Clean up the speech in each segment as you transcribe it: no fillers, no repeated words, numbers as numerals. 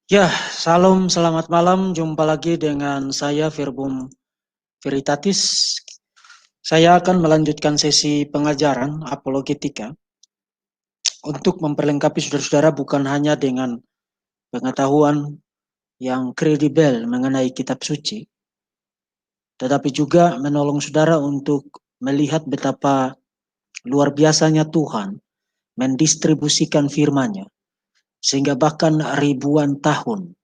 Ya, salam, selamat malam. Jumpa lagi dengan saya, Verbum Veritatis. Saya akan melanjutkan sesi pengajaran apologetika untuk memperlengkapi saudara-saudara bukan hanya dengan pengetahuan yang kredibel mengenai kitab suci, tetapi juga menolong saudara untuk melihat betapa luar biasanya Tuhan mendistribusikan firman-Nya, sehingga bahkan ribuan tahun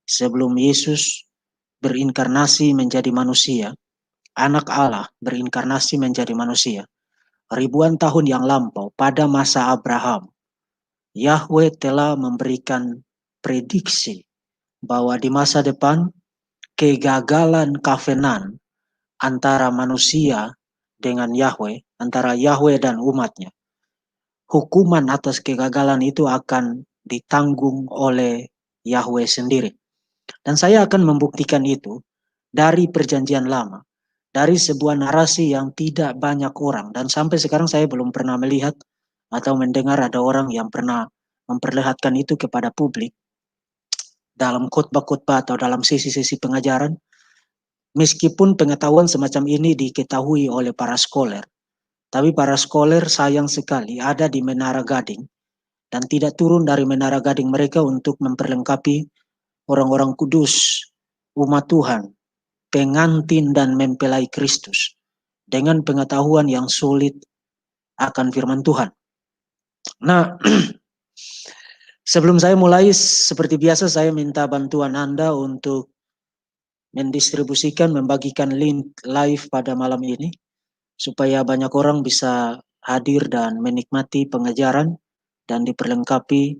sebelum Yesus berinkarnasi menjadi manusia, Anak Allah berinkarnasi menjadi manusia. Ribuan tahun yang lampau pada masa Abraham, Yahweh telah memberikan prediksi bahwa di masa depan kegagalan covenant antara manusia dengan Yahweh, antara Yahweh dan umatnya, hukuman atas kegagalan itu akan ditanggung oleh Yahweh sendiri. Dan saya akan membuktikan itu dari perjanjian lama, dari sebuah narasi yang tidak banyak orang, dan sampai sekarang saya belum pernah melihat atau mendengar ada orang yang pernah memperlihatkan itu kepada publik dalam khotbah-khotbah atau dalam sesi-sesi pengajaran, meskipun pengetahuan semacam ini diketahui oleh para scholar. Tapi para scholar sayang sekali ada di Menara Gading dan tidak turun dari Menara Gading mereka untuk memperlengkapi orang-orang kudus, umat Tuhan, pengantin dan mempelai Kristus dengan pengetahuan yang sulit akan firman Tuhan. Nah, sebelum saya mulai, seperti biasa saya minta bantuan Anda untuk mendistribusikan, membagikan link live pada malam ini, supaya banyak orang bisa hadir dan menikmati pengajaran dan diperlengkapi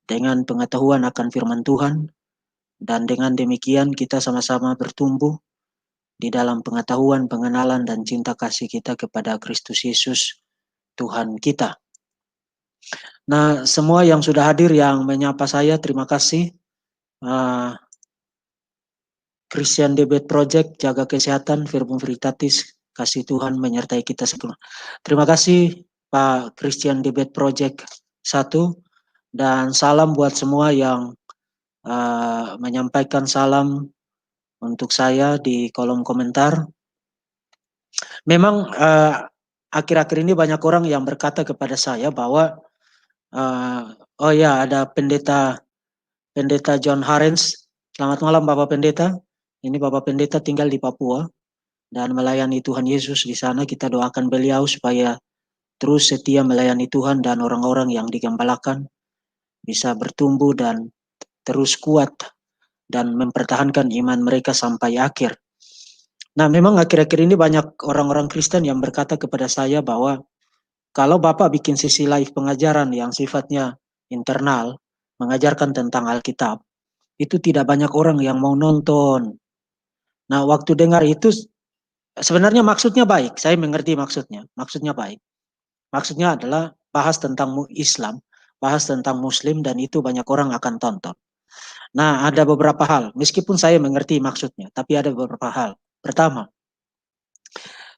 dengan pengetahuan akan firman Tuhan, dan dengan demikian kita sama-sama bertumbuh di dalam pengetahuan, pengenalan, dan cinta kasih kita kepada Kristus Yesus, Tuhan kita. Nah, semua yang sudah hadir yang menyapa saya, terima kasih. Christian Debate Project, jaga kesehatan, Verbum Veritatis, kasih Tuhan menyertai kita semua. Terima kasih Pak Christian Debate Project 1, dan salam buat semua yang menyampaikan salam untuk saya di kolom komentar. Memang akhir-akhir ini banyak orang yang berkata kepada saya bahwa oh ya, ada pendeta John Harens. Selamat malam Bapak Pendeta. Ini Bapak Pendeta tinggal di Papua dan melayani Tuhan Yesus di sana. Kita doakan beliau supaya terus setia melayani Tuhan dan orang-orang yang digembalakan bisa bertumbuh dan terus kuat dan mempertahankan iman mereka sampai akhir. Nah, memang akhir-akhir ini banyak orang-orang Kristen yang berkata kepada saya bahwa kalau Bapak bikin sesi live pengajaran yang sifatnya internal, mengajarkan tentang Alkitab, itu tidak banyak orang yang mau nonton. Nah, waktu dengar itu sebenarnya maksudnya baik, saya mengerti maksudnya. Maksudnya baik. Maksudnya adalah bahas tentang Islam, bahas tentang Muslim, dan itu banyak orang akan tonton. Nah, ada beberapa hal, meskipun saya mengerti maksudnya, tapi ada beberapa hal. Pertama,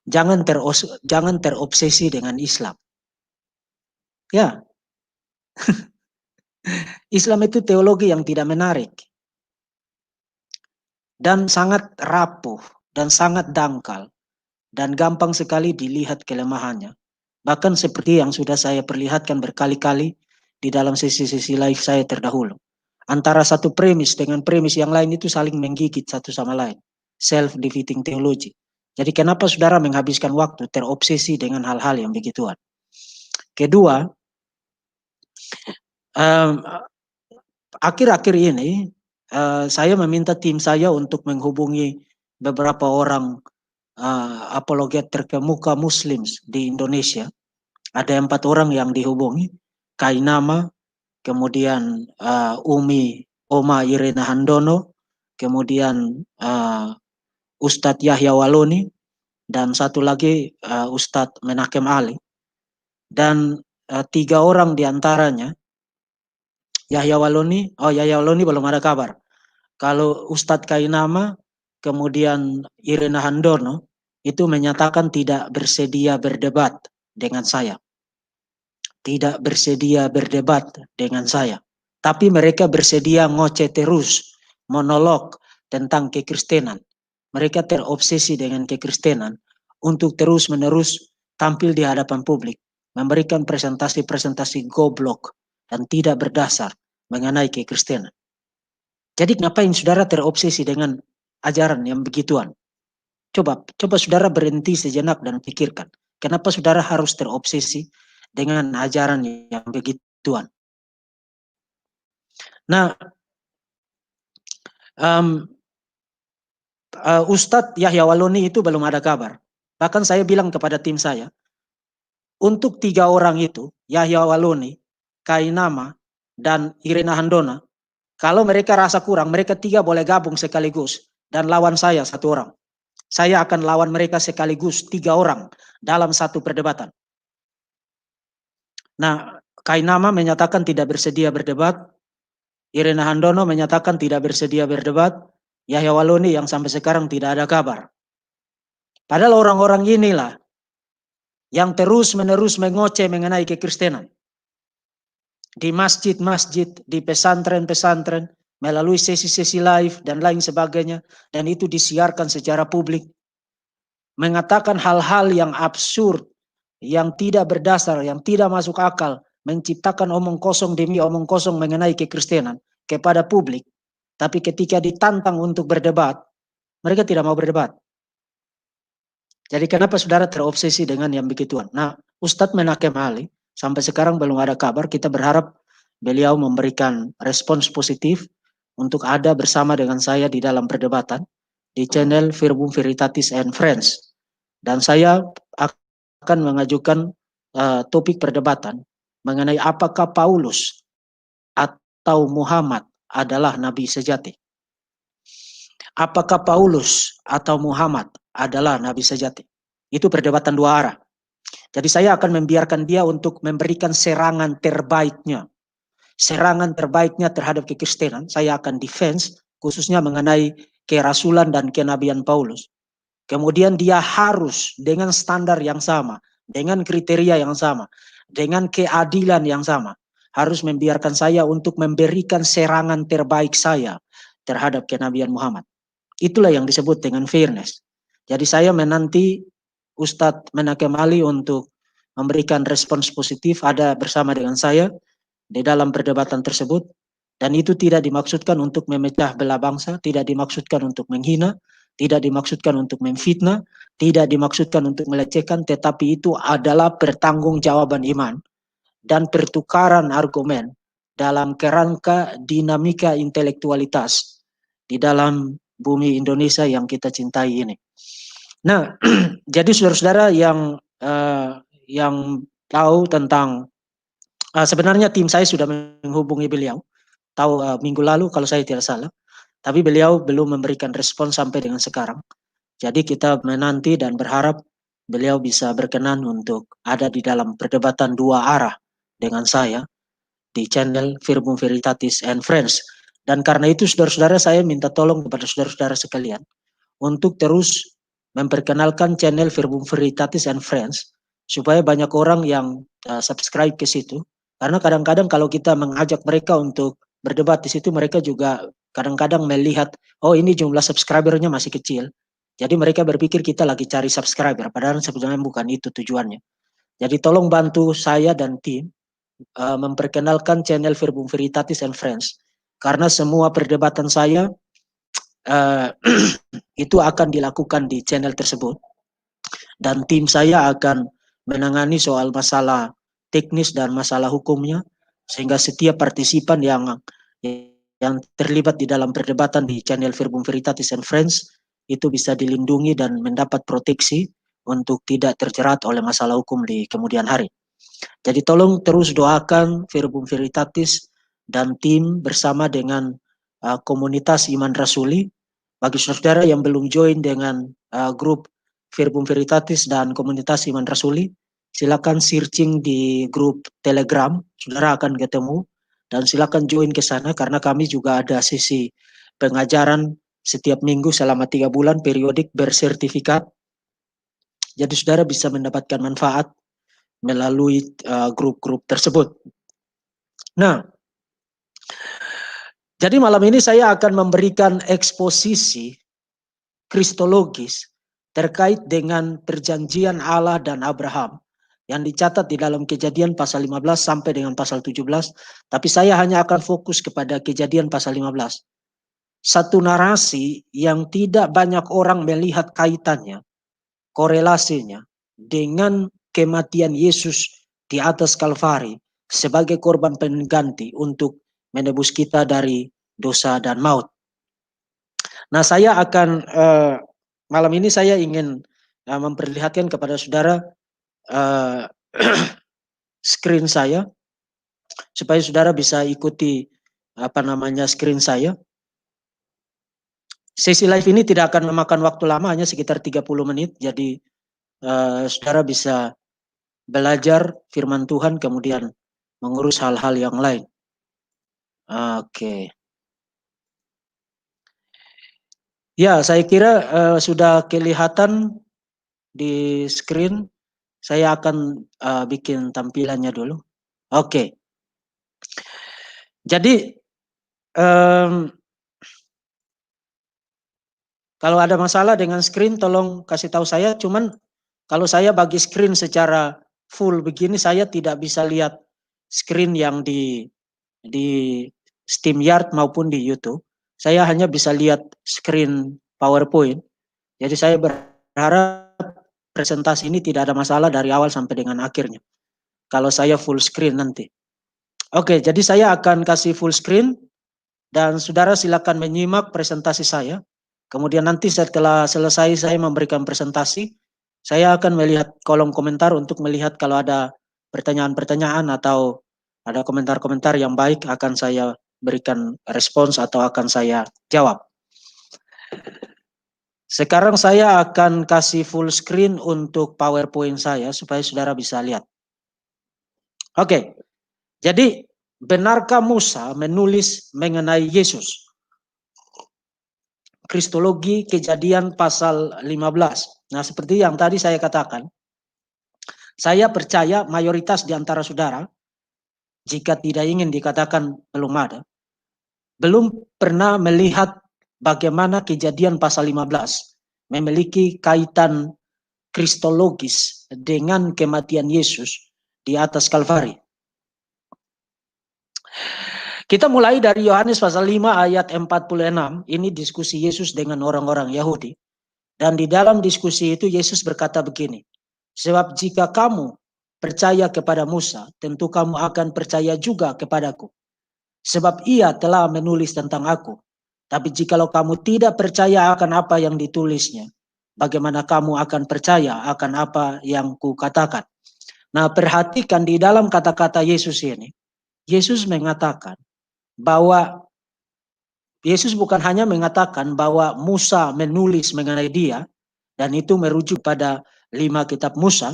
jangan terobsesi dengan Islam. Ya, Islam itu teologi yang tidak menarik dan sangat rapuh dan sangat dangkal dan gampang sekali dilihat kelemahannya. Bahkan seperti yang sudah saya perlihatkan berkali-kali di dalam sesi-sesi live saya terdahulu. Antara satu premis dengan premis yang lain itu saling menggigit satu sama lain. Self-defeating theology. Jadi kenapa saudara menghabiskan waktu terobsesi dengan hal-hal yang begituan? Kedua, akhir-akhir ini saya meminta tim saya untuk menghubungi beberapa orang apologet terkemuka Muslim di Indonesia. Ada 4 orang yang dihubungi, Kainama, kemudian Oma Irena Handono, kemudian Ustadz Yahya Waloni, dan satu lagi Ustadz Menakem Ali. Dan 3 orang diantaranya, Yahya Waloni belum ada kabar. Kalau Ustadz Kainama, kemudian Irena Handono, itu menyatakan tidak bersedia berdebat dengan saya. Tidak bersedia berdebat dengan saya. tapi mereka bersedia ngoceh terus, monolog tentang kekristenan. Mereka terobsesi dengan kekristenan untuk terus-menerus tampil di hadapan publik, memberikan presentasi-presentasi goblok dan tidak berdasar mengenai kekristenan. Jadi ngapain saudara terobsesi dengan ajaran yang begituan? Coba saudara berhenti sejenak dan pikirkan, kenapa saudara harus terobsesi dengan ajaran yang begituan? Nah, Ustadz Yahya Waloni itu belum ada kabar. Bahkan saya bilang kepada tim saya, untuk 3 orang itu, Yahya Waloni, Kainama, dan Irena Handona, kalau mereka rasa kurang, mereka 3 boleh gabung sekaligus dan lawan saya 1 orang. Saya akan lawan mereka sekaligus 3 orang dalam satu perdebatan. Nah, Kainama menyatakan tidak bersedia berdebat, Irena Handono menyatakan tidak bersedia berdebat, Yahya Waloni yang sampai sekarang tidak ada kabar. Padahal orang-orang inilah yang terus-menerus mengoceh mengenai kekristenan. Di masjid-masjid, di pesantren-pesantren, melalui sesi-sesi live dan lain sebagainya, dan itu disiarkan secara publik. Mengatakan hal-hal yang absurd, yang tidak berdasar, yang tidak masuk akal, menciptakan omong kosong demi omong kosong mengenai kekristenan kepada publik. Tapi ketika ditantang untuk berdebat, mereka tidak mau berdebat. Jadi kenapa saudara terobsesi dengan yang begituan? Nah, Ustadz Menakem Ali, sampai sekarang belum ada kabar. Kita berharap beliau memberikan respons positif untuk ada bersama dengan saya di dalam perdebatan di channel Verbum Veritatis and Friends. Dan saya akan mengajukan topik perdebatan mengenai apakah Paulus atau Muhammad adalah nabi sejati. Apakah Paulus atau Muhammad adalah nabi sejati? Itu perdebatan 2 arah. Jadi saya akan membiarkan dia untuk memberikan serangan terbaiknya. Serangan terbaiknya terhadap kekristenan. Saya akan defense khususnya mengenai kerasulan dan kenabian Paulus. Kemudian dia harus dengan standar yang sama, dengan kriteria yang sama, dengan keadilan yang sama, harus membiarkan saya untuk memberikan serangan terbaik saya terhadap kenabian Muhammad. Itulah yang disebut dengan fairness. Jadi saya menanti Ustadz Menakem Ali untuk memberikan respons positif ada bersama dengan saya di dalam perdebatan tersebut. Dan itu tidak dimaksudkan untuk memecah belah bangsa, tidak dimaksudkan untuk menghina, tidak dimaksudkan untuk memfitnah, tidak dimaksudkan untuk melecehkan, tetapi itu adalah pertanggungjawaban iman dan pertukaran argumen dalam kerangka dinamika intelektualitas di dalam bumi Indonesia yang kita cintai ini. Nah, jadi saudara-saudara yang tahu tentang sebenarnya tim saya sudah menghubungi beliau tahu minggu lalu kalau saya tidak salah, tapi beliau belum memberikan respon sampai dengan sekarang. Jadi kita menanti dan berharap beliau bisa berkenan untuk ada di dalam perdebatan 2 arah dengan saya di channel Verbum Veritatis and Friends. Dan karena itu saudara-saudara saya minta tolong kepada saudara-saudara sekalian untuk terus memperkenalkan channel Verbum Veritatis and Friends supaya banyak orang yang subscribe ke situ. Karena kadang-kadang kalau kita mengajak mereka untuk berdebat di situ, mereka juga kadang-kadang melihat, oh ini jumlah subscribernya masih kecil. Jadi mereka berpikir kita lagi cari subscriber, padahal sebenarnya bukan itu tujuannya. Jadi tolong bantu saya dan tim memperkenalkan channel Verbum Veritatis and Friends. Karena semua perdebatan saya itu akan dilakukan di channel tersebut. Dan tim saya akan menangani soal masalah teknis dan masalah hukumnya. Sehingga setiap partisipan yang terlibat di dalam perdebatan di channel Verbum Veritatis and Friends itu bisa dilindungi dan mendapat proteksi untuk tidak terjerat oleh masalah hukum di kemudian hari. Jadi tolong terus doakan Verbum Veritatis dan tim bersama dengan komunitas Iman Rasuli. Bagi saudara yang belum join dengan grup Verbum Veritatis dan komunitas Iman Rasuli, silakan searching di grup Telegram, saudara akan ketemu. Dan silakan join ke sana karena kami juga ada sesi pengajaran setiap minggu selama 3 bulan periodik bersertifikat. Jadi saudara bisa mendapatkan manfaat melalui grup-grup tersebut. Nah, Jadi malam ini saya akan memberikan eksposisi kristologis terkait dengan perjanjian Allah dan Abraham yang dicatat di dalam Kejadian pasal 15 sampai dengan pasal 17, tapi saya hanya akan fokus kepada Kejadian pasal 15. Satu narasi yang tidak banyak orang melihat kaitannya, korelasinya dengan kematian Yesus di atas Kalvari sebagai korban pengganti untuk menebus kita dari dosa dan maut. Nah, saya akan malam ini saya ingin memperlihatkan kepada saudara screen saya supaya saudara bisa ikuti screen saya. Sesi live ini tidak akan memakan waktu lama, hanya sekitar 30 menit. Jadi saudara bisa belajar firman Tuhan kemudian mengurus hal-hal yang lain. Oke. Ya, saya kira sudah kelihatan di screen. Saya akan bikin tampilannya dulu. Oke. Jadi kalau ada masalah dengan screen tolong kasih tahu saya. Cuman kalau saya bagi screen secara full begini, saya tidak bisa lihat screen yang di StreamYard maupun di YouTube. Saya hanya bisa lihat screen PowerPoint. Jadi saya berharap presentasi ini tidak ada masalah dari awal sampai dengan akhirnya. Kalau saya full screen nanti. Oke, jadi saya akan kasih full screen dan saudara silakan menyimak presentasi saya. Kemudian nanti setelah selesai saya memberikan presentasi, saya akan melihat kolom komentar untuk melihat kalau ada pertanyaan-pertanyaan atau ada komentar-komentar yang baik akan saya berikan respons atau akan saya jawab. Sekarang saya akan kasih full screen untuk PowerPoint saya supaya saudara bisa lihat. Oke, jadi benarkah Musa menulis mengenai Yesus? Kristologi Kejadian pasal 15. Nah, seperti yang tadi saya katakan, saya percaya mayoritas di antara saudara, jika tidak ingin dikatakan belum ada, belum pernah melihat bagaimana Kejadian pasal 15 memiliki kaitan kristologis dengan kematian Yesus di atas Kalvari. Kita mulai dari Yohanes pasal 5 ayat 46, ini diskusi Yesus dengan orang-orang Yahudi. Dan di dalam diskusi itu Yesus berkata begini, sebab jika kamu percaya kepada Musa, tentu kamu akan percaya juga kepadaku. Sebab ia telah menulis tentang aku. Tapi jikalau kamu tidak percaya akan apa yang ditulisnya, bagaimana kamu akan percaya akan apa yang kukatakan? Nah, perhatikan di dalam kata-kata Yesus ini, Yesus mengatakan bahwa Yesus bukan hanya mengatakan bahwa Musa menulis mengenai dia, dan itu merujuk pada 5 kitab Musa.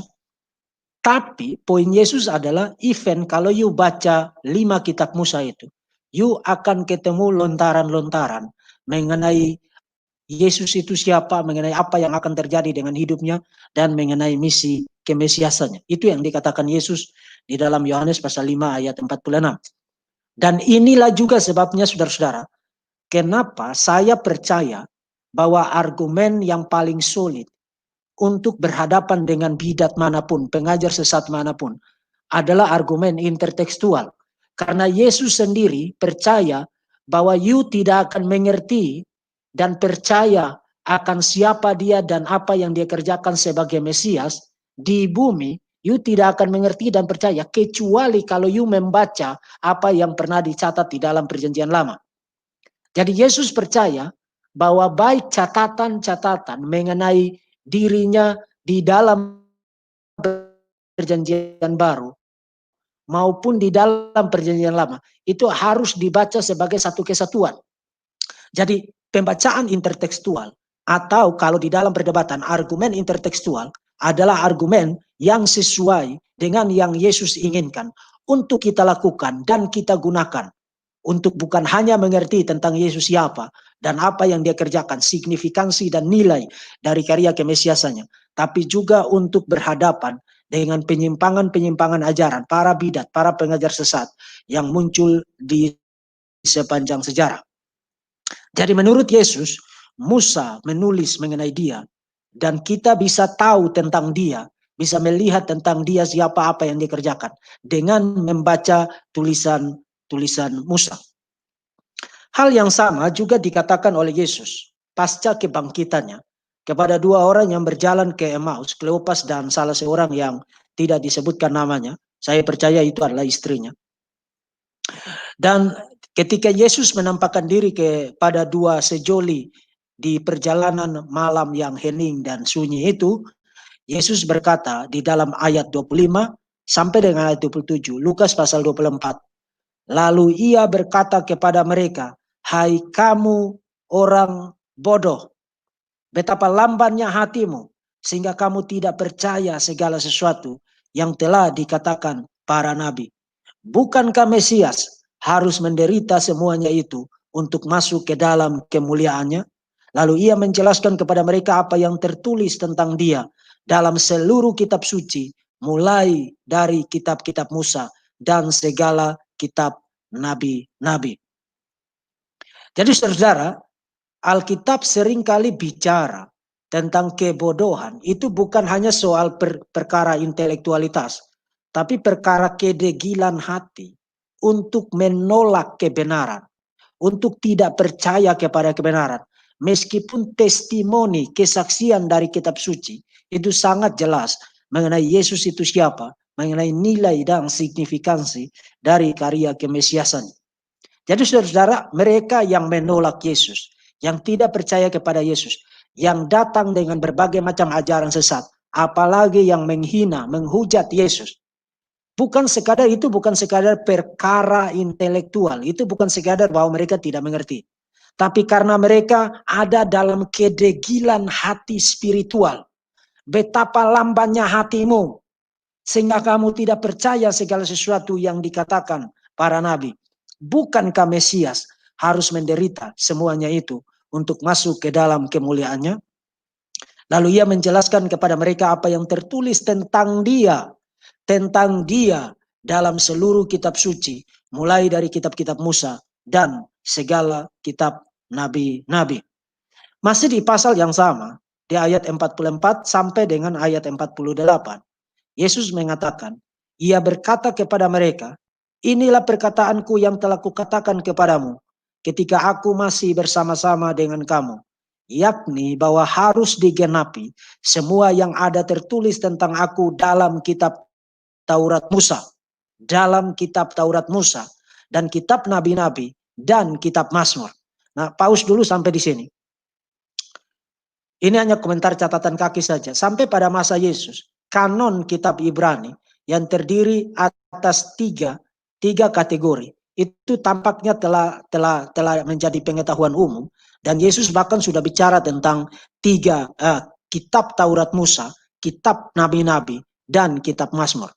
Tapi poin Yesus adalah even kalau you baca 5 kitab Musa itu, you akan ketemu lontaran-lontaran mengenai Yesus itu siapa, mengenai apa yang akan terjadi dengan hidupnya, dan mengenai misi kemesiasannya. Itu yang dikatakan Yesus di dalam Yohanes pasal 5 ayat 46. Dan inilah juga sebabnya saudara-saudara, kenapa saya percaya bahwa argumen yang paling solid untuk berhadapan dengan bidat manapun, pengajar sesat manapun, adalah argumen intertekstual. Karena Yesus sendiri percaya bahwa you tidak akan mengerti dan percaya akan siapa dia dan apa yang dia kerjakan sebagai Mesias di bumi, you tidak akan mengerti dan percaya kecuali kalau you membaca apa yang pernah dicatat di dalam perjanjian lama. Jadi Yesus percaya bahwa baik catatan-catatan mengenai dirinya di dalam perjanjian baru maupun di dalam perjanjian lama itu harus dibaca sebagai satu kesatuan. Jadi pembacaan intertekstual atau kalau di dalam perdebatan argumen intertekstual adalah argumen yang sesuai dengan yang Yesus inginkan untuk kita lakukan dan kita gunakan untuk bukan hanya mengerti tentang Yesus siapa dan apa yang dia kerjakan, signifikansi dan nilai dari karya kemesiasannya, tapi juga untuk berhadapan dengan penyimpangan-penyimpangan ajaran, para bidat, para pengajar sesat yang muncul di sepanjang sejarah. Jadi menurut Yesus, Musa menulis mengenai dia, dan kita bisa tahu tentang dia, bisa melihat tentang dia siapa apa yang dikerjakan dengan membaca tulisan Musa. Hal yang sama juga dikatakan oleh Yesus pasca kebangkitannya kepada dua orang yang berjalan ke Emmaus, Kleopas dan salah seorang yang tidak disebutkan namanya. Saya percaya itu adalah istrinya. Dan ketika Yesus menampakkan diri kepada dua sejoli di perjalanan malam yang hening dan sunyi itu, Yesus berkata di dalam ayat 25 sampai dengan ayat 27, Lukas pasal 24. Lalu ia berkata kepada mereka, hai kamu orang bodoh, betapa lambannya hatimu, sehingga kamu tidak percaya segala sesuatu yang telah dikatakan para nabi. Bukankah Mesias harus menderita semuanya itu untuk masuk ke dalam kemuliaannya? Lalu ia menjelaskan kepada mereka apa yang tertulis tentang dia dalam seluruh kitab suci, mulai dari kitab-kitab Musa dan segala kitab nabi-nabi. Jadi saudara, Alkitab seringkali bicara tentang kebodohan. Itu bukan hanya soal perkara intelektualitas, tapi perkara kedegilan hati untuk menolak kebenaran, untuk tidak percaya kepada kebenaran. Meskipun testimoni, kesaksian dari kitab suci itu sangat jelas mengenai Yesus itu siapa, mengenai nilai dan signifikansi dari karya kemesiasan. Jadi saudara-saudara, mereka yang menolak Yesus, yang tidak percaya kepada Yesus, yang datang dengan berbagai macam ajaran sesat, apalagi yang menghina, menghujat Yesus, bukan sekadar itu, bukan sekadar perkara intelektual, itu bukan sekadar bahwa mereka tidak mengerti, tapi karena mereka ada dalam kedegilan hati spiritual. Betapa lambannya hatimu sehingga kamu tidak percaya segala sesuatu yang dikatakan para nabi. Bukankah Mesias harus menderita semuanya itu untuk masuk ke dalam kemuliaannya? Lalu ia menjelaskan kepada mereka apa yang tertulis tentang dia dalam seluruh kitab suci, mulai dari kitab-kitab Musa dan segala kitab nabi-nabi. Masih di pasal yang sama, di ayat 44 sampai dengan ayat 48, Yesus mengatakan, ia berkata kepada mereka, inilah perkataanku yang telah kukatakan kepadamu ketika aku masih bersama-sama dengan kamu, yakni bahwa harus digenapi semua yang ada tertulis tentang aku dalam kitab Taurat Musa, dan kitab nabi-nabi dan kitab Mazmur. Nah, pause dulu sampai di sini. Ini hanya komentar catatan kaki saja. Sampai pada masa Yesus, kanon kitab Ibrani yang terdiri atas tiga kategori itu tampaknya telah menjadi pengetahuan umum, dan Yesus bahkan sudah bicara tentang kitab Taurat Musa, kitab nabi-nabi, dan kitab Mazmur.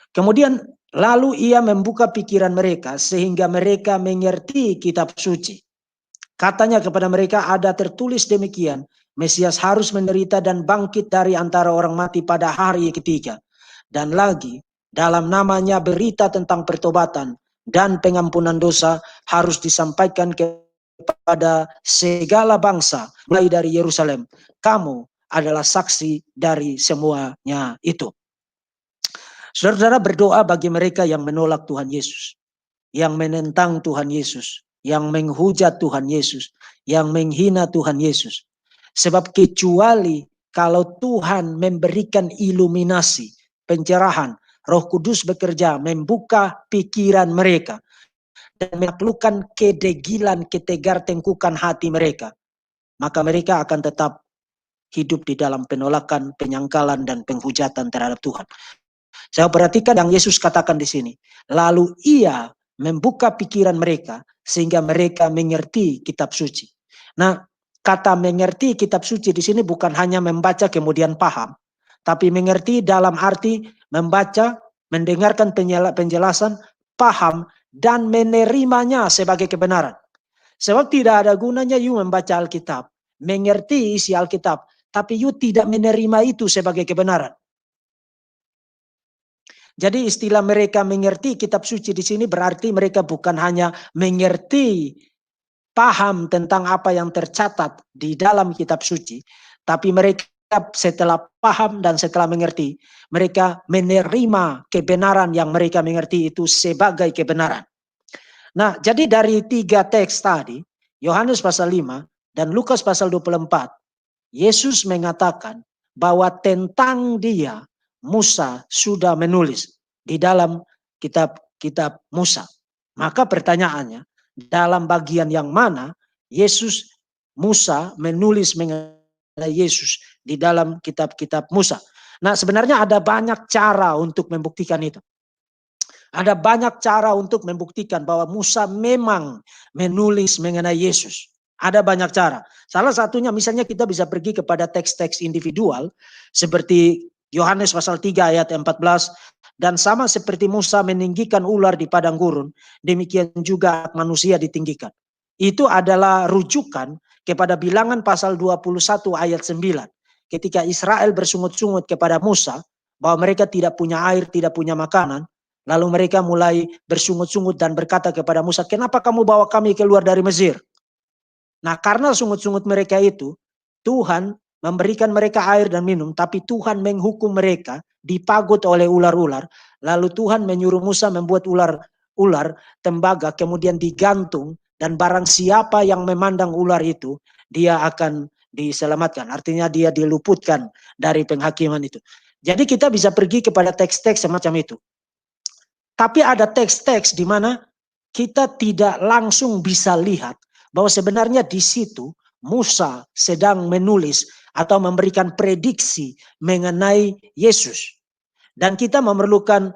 Kemudian lalu ia membuka pikiran mereka sehingga mereka mengerti kitab suci. Katanya kepada mereka, ada tertulis demikian, Mesias harus menderita dan bangkit dari antara orang mati pada hari ketiga. Dan lagi, dalam namanya berita tentang pertobatan dan pengampunan dosa harus disampaikan kepada segala bangsa, mulai dari Yerusalem. Kamu adalah saksi dari semuanya itu. Saudara-saudara, berdoa bagi mereka yang menolak Tuhan Yesus, yang menentang Tuhan Yesus, yang menghujat Tuhan Yesus, yang menghina Tuhan Yesus. Sebab kecuali kalau Tuhan memberikan iluminasi, pencerahan, Roh Kudus bekerja membuka pikiran mereka dan menaklukkan kedegilan, ketegar tengkukan hati mereka, maka mereka akan tetap hidup di dalam penolakan, penyangkalan, dan penghujatan terhadap Tuhan. Saya perhatikan yang Yesus katakan di sini. Lalu ia membuka pikiran mereka sehingga mereka mengerti kitab suci. Nah, kata mengerti kitab suci di sini bukan hanya membaca kemudian paham, tapi mengerti dalam arti membaca, mendengarkan penjelasan, paham, dan menerimanya sebagai kebenaran. Sebab tidak ada gunanya you membaca Alkitab, mengerti isi Alkitab, tapi you tidak menerima itu sebagai kebenaran. Jadi istilah mereka mengerti kitab suci di sini berarti mereka bukan hanya mengerti, paham tentang apa yang tercatat di dalam kitab suci, tapi mereka setelah paham dan setelah mengerti, mereka menerima kebenaran yang mereka mengerti itu sebagai kebenaran. Nah, jadi dari 3 teks tadi, Yohanes pasal 5 dan Lukas pasal 24, Yesus mengatakan bahwa tentang dia Musa sudah menulis di dalam kitab Musa. Maka pertanyaannya, dalam bagian yang mana Musa menulis mengenai Yesus di dalam kitab-kitab Musa? Nah, sebenarnya ada banyak cara untuk membuktikan itu. Ada banyak cara untuk membuktikan bahwa Musa memang menulis mengenai Yesus. Ada banyak cara. Salah satunya misalnya kita bisa pergi kepada teks-teks individual seperti Yohanes pasal 3 ayat 14, dan sama seperti Musa meninggikan ular di padang gurun, demikian juga manusia ditinggikan. Itu adalah rujukan kepada Bilangan pasal 21 ayat 9. Ketika Israel bersungut-sungut kepada Musa bahwa mereka tidak punya air, tidak punya makanan, lalu mereka mulai bersungut-sungut dan berkata kepada Musa, "Kenapa kamu bawa kami keluar dari Mesir?" Nah, karena sungut-sungut mereka itu, Tuhan memberikan mereka air dan minum, tapi Tuhan menghukum mereka, dipagut oleh ular-ular. Lalu Tuhan menyuruh Musa membuat ular tembaga, kemudian digantung, dan barang siapa yang memandang ular itu, dia akan diselamatkan. Artinya dia diluputkan dari penghakiman itu. Jadi kita bisa pergi kepada teks-teks semacam itu. Tapi ada teks-teks di mana kita tidak langsung bisa lihat bahwa sebenarnya di situ Musa sedang menulis atau memberikan prediksi mengenai Yesus. Dan kita memerlukan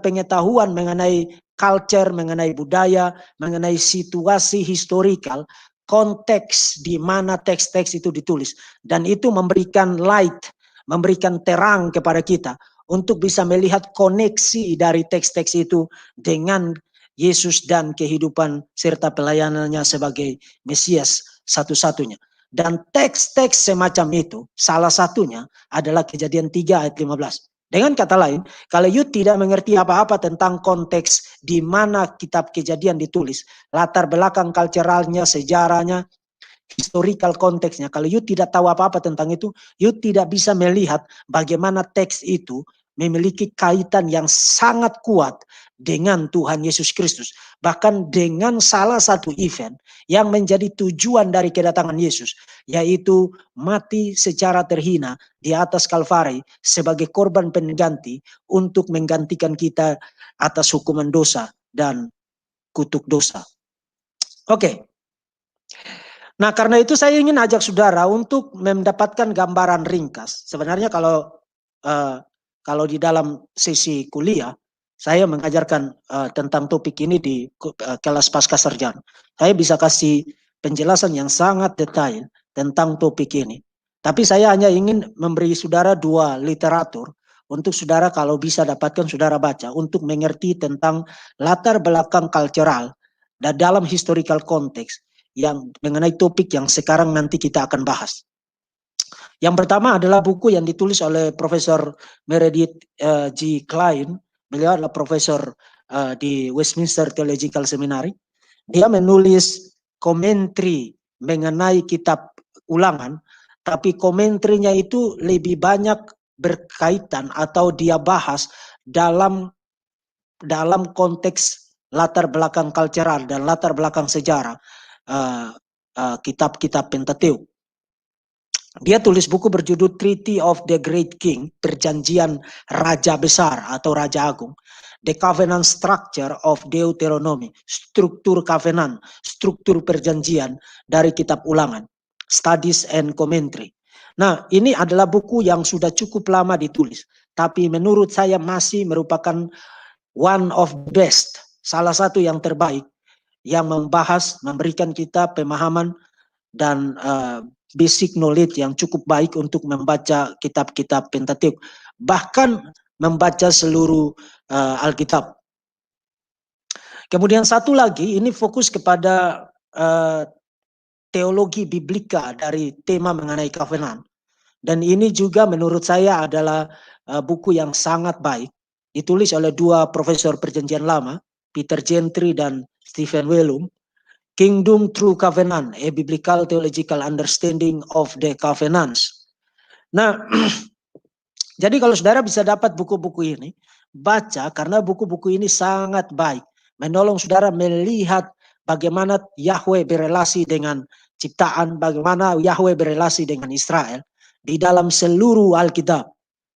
pengetahuan mengenai culture, mengenai budaya, mengenai situasi historical, konteks di mana teks-teks itu ditulis. Dan itu memberikan light, memberikan terang kepada kita untuk bisa melihat koneksi dari teks-teks itu dengan Yesus dan kehidupan serta pelayanannya sebagai Mesias satu-satunya. Dan teks-teks semacam itu, salah satunya adalah Kejadian 3 ayat 15. Dengan kata lain, kalau you tidak mengerti apa-apa tentang konteks di mana kitab Kejadian ditulis, latar belakang kulturalnya, sejarahnya, historical konteksnya, kalau you tidak tahu apa-apa tentang itu, you tidak bisa melihat bagaimana teks itu memiliki kaitan yang sangat kuat dengan Tuhan Yesus Kristus. Bahkan dengan salah satu event yang menjadi tujuan dari kedatangan Yesus, yaitu mati secara terhina di atas Kalvari sebagai korban pengganti untuk menggantikan kita atas hukuman dosa dan kutuk dosa. Oke. Nah, karena itu saya ingin ajak saudara untuk mendapatkan gambaran ringkas. Sebenarnya kalau di dalam sesi kuliah, saya mengajarkan tentang topik ini di kelas pasca sarjana. Saya bisa kasih penjelasan yang sangat detail tentang topik ini. Tapi saya hanya ingin memberi saudara 2 literatur untuk saudara kalau bisa dapatkan saudara baca untuk mengerti tentang latar belakang cultural dan dalam historical context yang mengenai topik yang sekarang nanti kita akan bahas. Yang pertama adalah buku yang ditulis oleh Profesor Meredith G. Klein. Beliau adalah profesor di Westminster Theological Seminary. Dia menulis komentari mengenai kitab Ulangan, tapi komentrinya itu lebih banyak berkaitan atau dia bahas dalam konteks latar belakang kultural dan latar belakang sejarah kitab-kitab Pentateuk. Dia tulis buku berjudul Treaty of the Great King, perjanjian Raja Besar atau Raja Agung. The Covenant Structure of Deuteronomy, struktur covenant, struktur perjanjian dari kitab Ulangan, Studies and Commentary. Nah, ini adalah buku yang sudah cukup lama ditulis, tapi menurut saya masih merupakan one of the best, salah satu yang terbaik yang memberikan kita pemahaman dan basic knowledge yang cukup baik untuk membaca kitab-kitab Pentateuk, bahkan membaca seluruh Alkitab. Kemudian satu lagi, ini fokus kepada teologi biblika dari tema mengenai covenant. Dan ini juga menurut saya adalah buku yang sangat baik. ditulis oleh dua profesor perjanjian lama, Peter Gentry dan Stephen Wellum, Kingdom Through Covenant, A Biblical Theological Understanding of the Covenants. Nah, jadi kalau saudara bisa dapat buku-buku ini, baca, karena buku-buku ini sangat baik, menolong saudara melihat bagaimana Yahweh berelasi dengan ciptaan, bagaimana Yahweh berelasi dengan Israel di dalam seluruh Alkitab.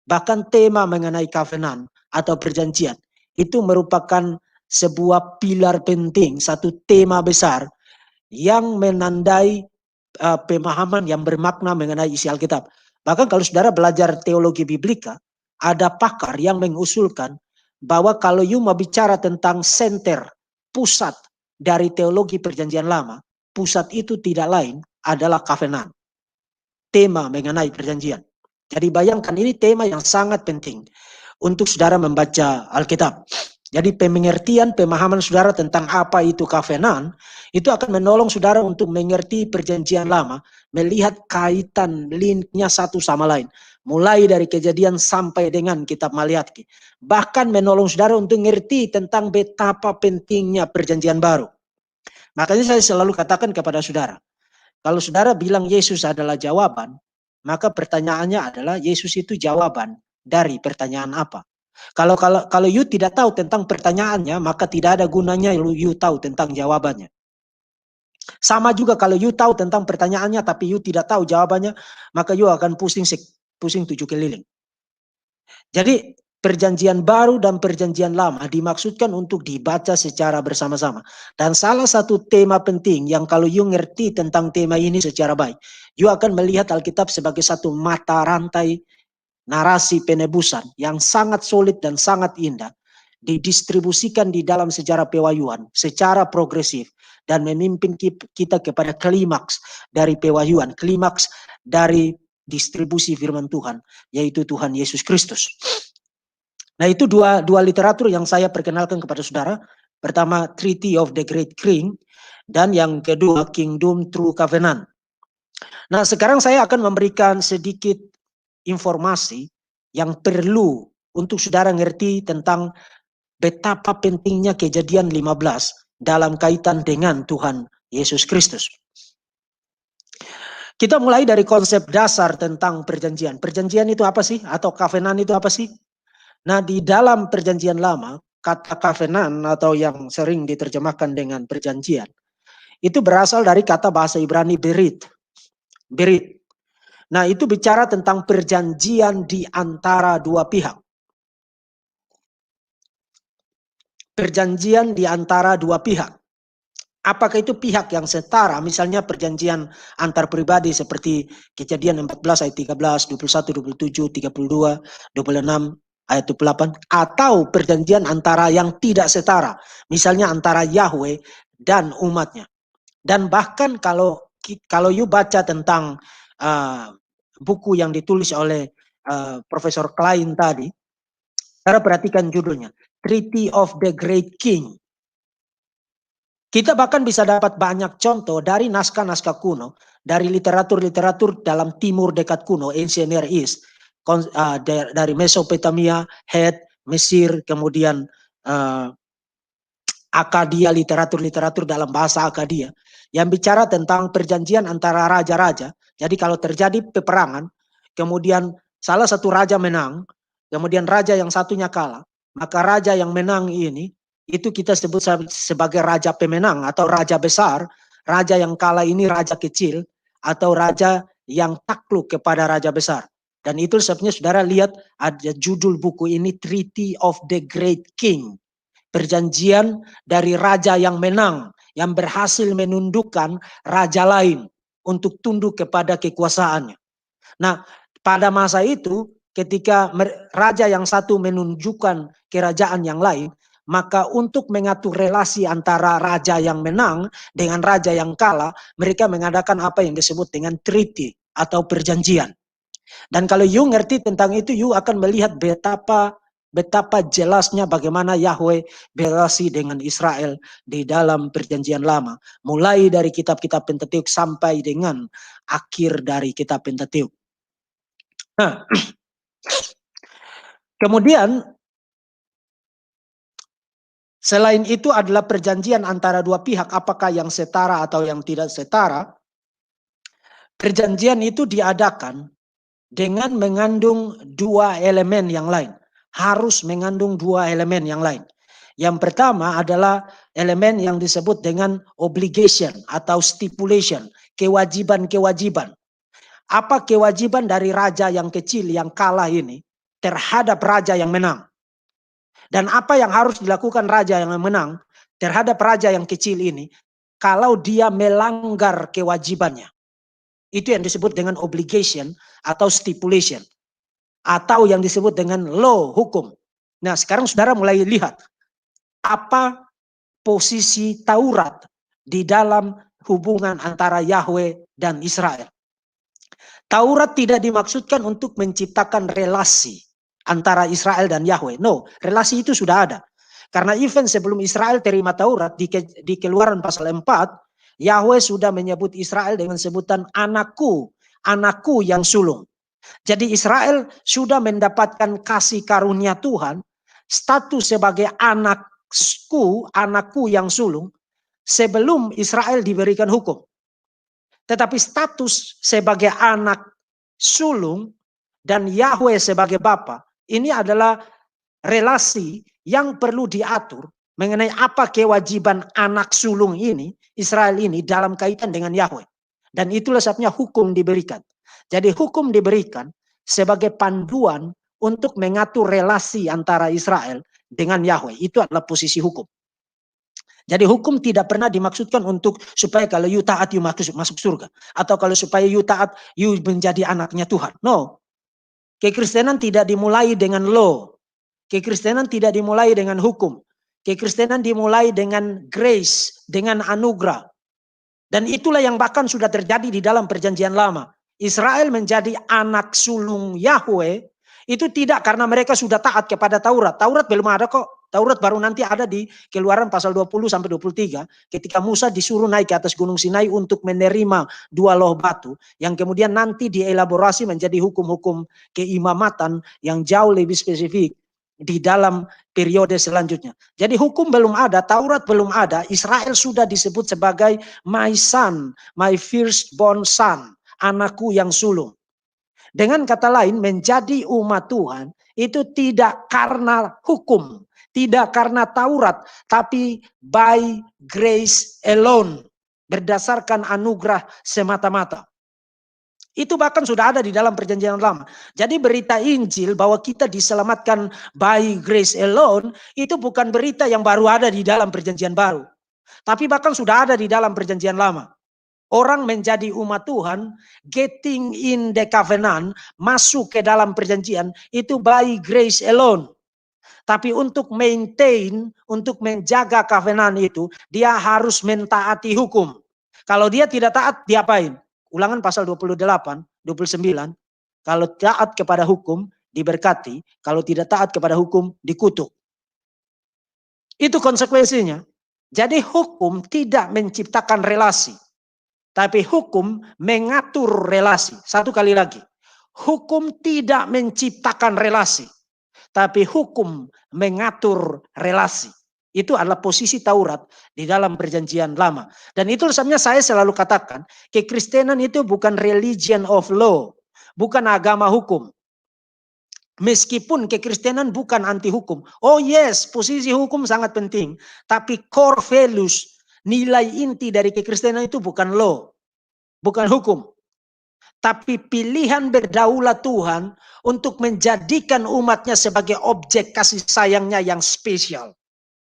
Bahkan tema mengenai covenant atau perjanjian itu merupakan sebuah pilar penting, satu tema besar yang menandai pemahaman yang bermakna mengenai isi Alkitab. Bahkan kalau saudara belajar teologi biblika, ada pakar yang mengusulkan bahwa kalau you mau bicara tentang center, pusat dari teologi perjanjian lama, pusat itu tidak lain adalah covenant. Tema mengenai perjanjian. Jadi bayangkan ini tema yang sangat penting untuk saudara membaca Alkitab. Jadi pengertian, pemahaman saudara tentang apa itu covenant, itu akan menolong saudara untuk mengerti perjanjian lama, melihat kaitan linknya satu sama lain. Mulai dari Kejadian sampai dengan kitab Maliaki. Bahkan menolong saudara untuk mengerti tentang betapa pentingnya perjanjian baru. Makanya saya selalu katakan kepada saudara, kalau saudara bilang Yesus adalah jawaban, maka pertanyaannya adalah Yesus itu jawaban dari pertanyaan apa? Kalau you tidak tahu tentang pertanyaannya, maka tidak ada gunanya you tahu tentang jawabannya. Sama juga kalau you tahu tentang pertanyaannya tapi you tidak tahu jawabannya, maka you akan pusing 7 keliling. Jadi perjanjian baru dan perjanjian lama dimaksudkan untuk dibaca secara bersama-sama. Dan salah satu tema penting yang kalau you ngerti tentang tema ini secara baik, you akan melihat Alkitab sebagai satu mata rantai narasi penebusan yang sangat solid dan sangat indah, didistribusikan di dalam sejarah pewahyuan secara progresif dan memimpin kita kepada klimaks dari pewahyuan, klimaks dari distribusi firman Tuhan, yaitu Tuhan Yesus Kristus. Nah, itu dua literatur yang saya perkenalkan kepada saudara. Pertama, Treaty of the Great King, dan yang kedua, Kingdom Through Covenant. Nah, sekarang saya akan memberikan sedikit informasi yang perlu untuk saudara ngerti tentang betapa pentingnya Kejadian 15 dalam kaitan dengan Tuhan Yesus Kristus. Kita mulai dari konsep dasar tentang perjanjian. Perjanjian itu apa sih? Atau covenant itu apa sih? Nah, di dalam perjanjian lama, kata covenant atau yang sering diterjemahkan dengan perjanjian, itu berasal dari kata bahasa Ibrani berit. Berit. Nah, itu bicara tentang perjanjian di antara dua pihak. Perjanjian di antara dua pihak. Apakah itu pihak yang setara, misalnya perjanjian antar pribadi seperti Kejadian 14 ayat 13, 21, 27, 32, 26, ayat 28, atau perjanjian antara yang tidak setara, misalnya antara Yahweh dan umatnya. Dan bahkan kalau you baca tentang buku yang ditulis oleh Profesor Klein tadi, saudara perhatikan judulnya, Treaty of the Great King. Kita bahkan bisa dapat banyak contoh dari naskah-naskah kuno, dari literatur-literatur dalam Timur Dekat kuno, Ancient Near East, dari Mesopotamia, Het, Mesir, kemudian Akadia, literatur-literatur dalam bahasa Akadia, yang bicara tentang perjanjian antara raja-raja. Jadi kalau terjadi peperangan, kemudian salah satu raja menang, kemudian raja yang satunya kalah, maka raja yang menang ini, itu kita sebut sebagai raja pemenang atau raja besar. Raja yang kalah ini raja kecil atau raja yang takluk kepada raja besar. Dan itu sebabnya saudara lihat ada judul buku ini Treaty of the Great King. Perjanjian dari raja yang menang, yang berhasil menundukkan raja lain untuk tunduk kepada kekuasaannya. Nah, pada masa itu ketika raja yang satu menunjukkan kerajaan yang lain, maka untuk mengatur relasi antara raja yang menang dengan raja yang kalah, mereka mengadakan apa yang disebut dengan treaty atau perjanjian. Dan kalau you ngerti tentang itu, you akan melihat betapa jelasnya bagaimana Yahweh berelasi dengan Israel di dalam perjanjian lama. Mulai dari kitab-kitab Pentateuch sampai dengan akhir dari kitab Pentateuch. Nah, kemudian Selain itu adalah perjanjian antara dua pihak, apakah yang setara atau yang tidak setara. Perjanjian itu diadakan dengan mengandung dua elemen yang lain. Harus mengandung dua elemen yang lain. Yang pertama adalah elemen yang disebut dengan obligation atau stipulation, kewajiban-kewajiban. Apa kewajiban dari raja yang kecil yang kalah ini terhadap raja yang menang? Dan apa yang harus dilakukan raja yang menang terhadap raja yang kecil ini kalau dia melanggar kewajibannya? Itu yang disebut dengan obligation atau stipulation. Atau yang disebut dengan law, hukum. Nah, sekarang saudara mulai lihat apa posisi Taurat di dalam hubungan antara Yahweh dan Israel. Taurat tidak dimaksudkan untuk menciptakan relasi antara Israel dan Yahweh. No, relasi itu sudah ada. Karena even sebelum Israel terima Taurat di Keluaran pasal 4, Yahweh sudah menyebut Israel dengan sebutan anakku, anakku yang sulung. Jadi Israel sudah mendapatkan kasih karunia Tuhan, status sebagai anakku, anakku yang sulung, sebelum Israel diberikan hukum. Tetapi status sebagai anak sulung dan Yahweh sebagai bapa, ini adalah relasi yang perlu diatur mengenai apa kewajiban anak sulung ini, Israel ini dalam kaitan dengan Yahweh. Dan itulah sebabnya hukum diberikan. Jadi hukum diberikan sebagai panduan untuk mengatur relasi antara Israel dengan Yahweh. Itu adalah posisi hukum. Jadi hukum tidak pernah dimaksudkan untuk supaya kalau you taat you masuk surga. Atau kalau supaya you taat you menjadi anaknya Tuhan. No. Kekristenan tidak dimulai dengan law. Kekristenan tidak dimulai dengan hukum. Kekristenan dimulai dengan grace, dengan anugerah. Dan itulah yang bahkan sudah terjadi di dalam perjanjian lama. Israel menjadi anak sulung Yahweh itu tidak karena mereka sudah taat kepada Taurat. Taurat belum ada kok. Taurat baru nanti ada di Keluaran pasal 20 sampai 23 ketika Musa disuruh naik ke atas Gunung Sinai untuk menerima dua loh batu yang kemudian nanti dielaborasi menjadi hukum-hukum keimamatan yang jauh lebih spesifik di dalam periode selanjutnya. Jadi hukum belum ada, Taurat belum ada, Israel sudah disebut sebagai my son, my firstborn son, anakku yang sulung. Dengan kata lain, menjadi umat Tuhan itu tidak karena hukum, tidak karena Taurat, tapi by grace alone, berdasarkan anugerah semata-mata. Itu bahkan sudah ada di dalam perjanjian lama. Jadi berita Injil bahwa kita diselamatkan by grace alone, itu bukan berita yang baru ada di dalam perjanjian baru. Tapi bahkan sudah ada di dalam perjanjian lama. Orang menjadi umat Tuhan, getting in the covenant, masuk ke dalam perjanjian, itu by grace alone. Tapi untuk maintain, untuk menjaga covenant itu, dia harus mentaati hukum. Kalau dia tidak taat, diapain? Ulangan pasal 28, 29, kalau taat kepada hukum, diberkati. Kalau tidak taat kepada hukum, dikutuk. Itu konsekuensinya. Jadi hukum tidak menciptakan relasi. Tapi hukum mengatur relasi. Satu kali lagi. Hukum tidak menciptakan relasi. Tapi hukum mengatur relasi. Itu adalah posisi Taurat di dalam perjanjian lama. Dan itu sebabnya saya selalu katakan, kekristenan itu bukan religion of law. Bukan agama hukum. Meskipun kekristenan bukan anti hukum. Oh yes, posisi hukum sangat penting. Tapi core values, nilai inti dari kekristenan itu bukan law. Bukan hukum. Tapi pilihan berdaulat Tuhan untuk menjadikan umatnya sebagai objek kasih sayangnya yang spesial.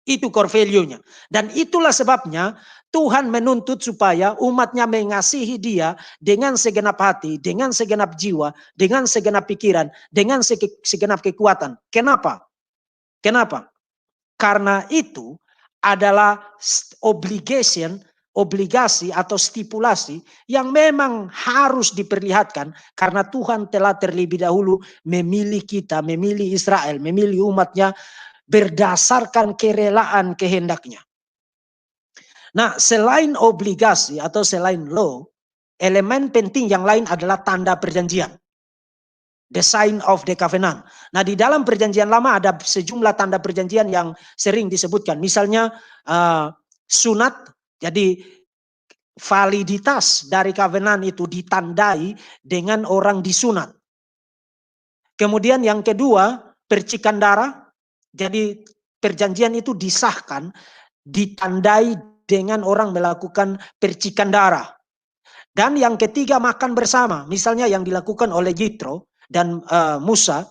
Itu core value-nya. Dan itulah sebabnya Tuhan menuntut supaya umatnya mengasihi dia dengan segenap hati, dengan segenap jiwa, dengan segenap pikiran, dengan segenap kekuatan. Kenapa? Kenapa? Karena itu adalah obligasi atau stipulasi yang memang harus diperlihatkan karena Tuhan telah terlebih dahulu memilih kita, memilih Israel, memilih umatnya berdasarkan kerelaan kehendaknya. Nah, selain obligasi atau selain law, elemen penting yang lain adalah tanda perjanjian. The sign of the covenant. Nah, di dalam perjanjian lama ada sejumlah tanda perjanjian yang sering disebutkan. Misalnya sunat, jadi validitas dari covenant itu ditandai dengan orang disunat. Kemudian yang kedua, percikan darah. Jadi perjanjian itu disahkan, ditandai dengan orang melakukan percikan darah. Dan yang ketiga, makan bersama. Misalnya yang dilakukan oleh Yitro dan Musa,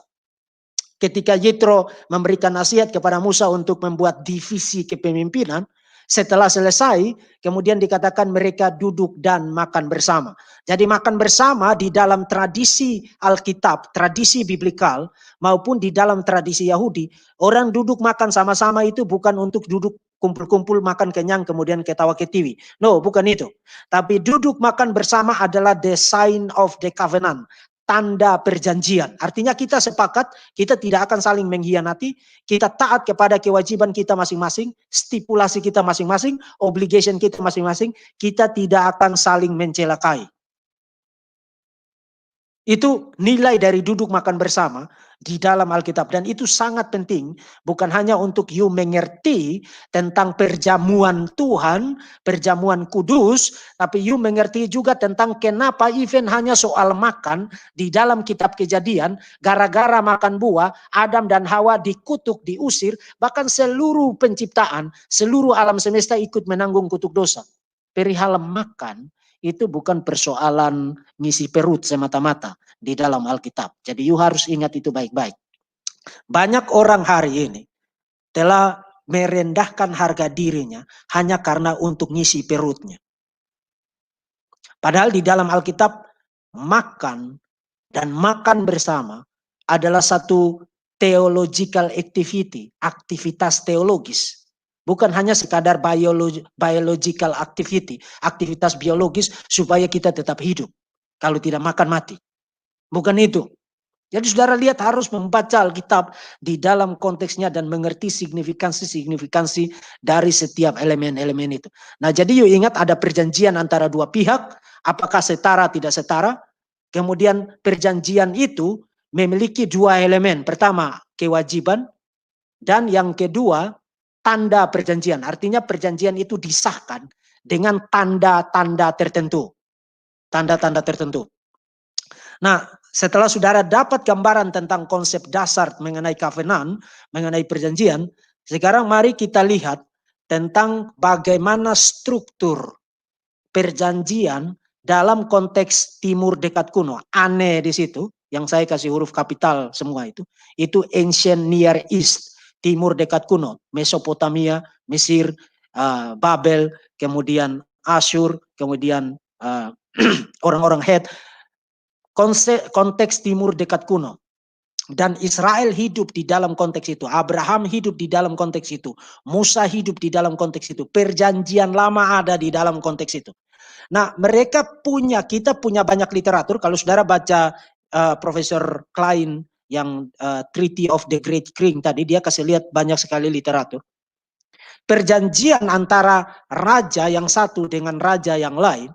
ketika Yitro memberikan nasihat kepada Musa untuk membuat divisi kepemimpinan, setelah selesai, kemudian dikatakan mereka duduk dan makan bersama. Jadi makan bersama di dalam tradisi Alkitab, tradisi biblikal, maupun di dalam tradisi Yahudi, orang duduk makan sama-sama itu bukan untuk duduk kumpul-kumpul makan kenyang kemudian ketawa ketiwi. No, bukan itu. Tapi duduk makan bersama adalah the sign of the covenant. Tanda perjanjian. Artinya kita sepakat, kita tidak akan saling mengkhianati, kita taat kepada kewajiban kita masing-masing, stipulasi kita masing-masing, obligation kita masing-masing, kita tidak akan saling mencelakai. Itu nilai dari duduk makan bersama di dalam Alkitab. Dan itu sangat penting. Bukan hanya untuk you mengerti tentang perjamuan Tuhan, perjamuan kudus. Tapi you mengerti juga tentang kenapa even hanya soal makan di dalam kitab Kejadian. Gara-gara makan buah, Adam dan Hawa dikutuk, diusir. Bahkan seluruh penciptaan, seluruh alam semesta ikut menanggung kutuk dosa. Perihal makan itu bukan persoalan ngisi perut semata-mata di dalam Alkitab. Jadi you harus ingat itu baik-baik. Banyak orang hari ini telah merendahkan harga dirinya hanya karena untuk ngisi perutnya. Padahal di dalam Alkitab makan dan makan bersama adalah satu theological activity, aktivitas teologis. Bukan hanya sekadar biological activity, aktivitas biologis supaya kita tetap hidup. Kalau tidak makan mati. Bukan itu. Jadi saudara lihat harus membaca Alkitab di dalam konteksnya dan mengerti signifikansi dari setiap elemen-elemen itu. Nah jadi yuk ingat ada perjanjian antara dua pihak. Apakah setara tidak setara. Kemudian perjanjian itu memiliki dua elemen. Pertama kewajiban. Dan yang kedua tanda perjanjian. Artinya perjanjian itu disahkan dengan tanda-tanda tertentu. Tanda-tanda tertentu. Nah, setelah saudara dapat gambaran tentang konsep dasar mengenai covenant, mengenai perjanjian, sekarang mari kita lihat tentang bagaimana struktur perjanjian dalam konteks timur dekat kuno. Aneh di situ, yang saya kasih huruf kapital semua itu ancient Near East. Timur dekat kuno, Mesopotamia, Mesir, Babel, kemudian Asyur, kemudian orang-orang Het, konteks timur dekat kuno. Dan Israel hidup di dalam konteks itu, Abraham hidup di dalam konteks itu, Musa hidup di dalam konteks itu, perjanjian lama ada di dalam konteks itu. Nah kita punya banyak literatur, kalau saudara baca Profesor Klein, yang Treaty of the Great King tadi, dia kasih lihat banyak sekali literatur. Perjanjian antara raja yang satu dengan raja yang lain,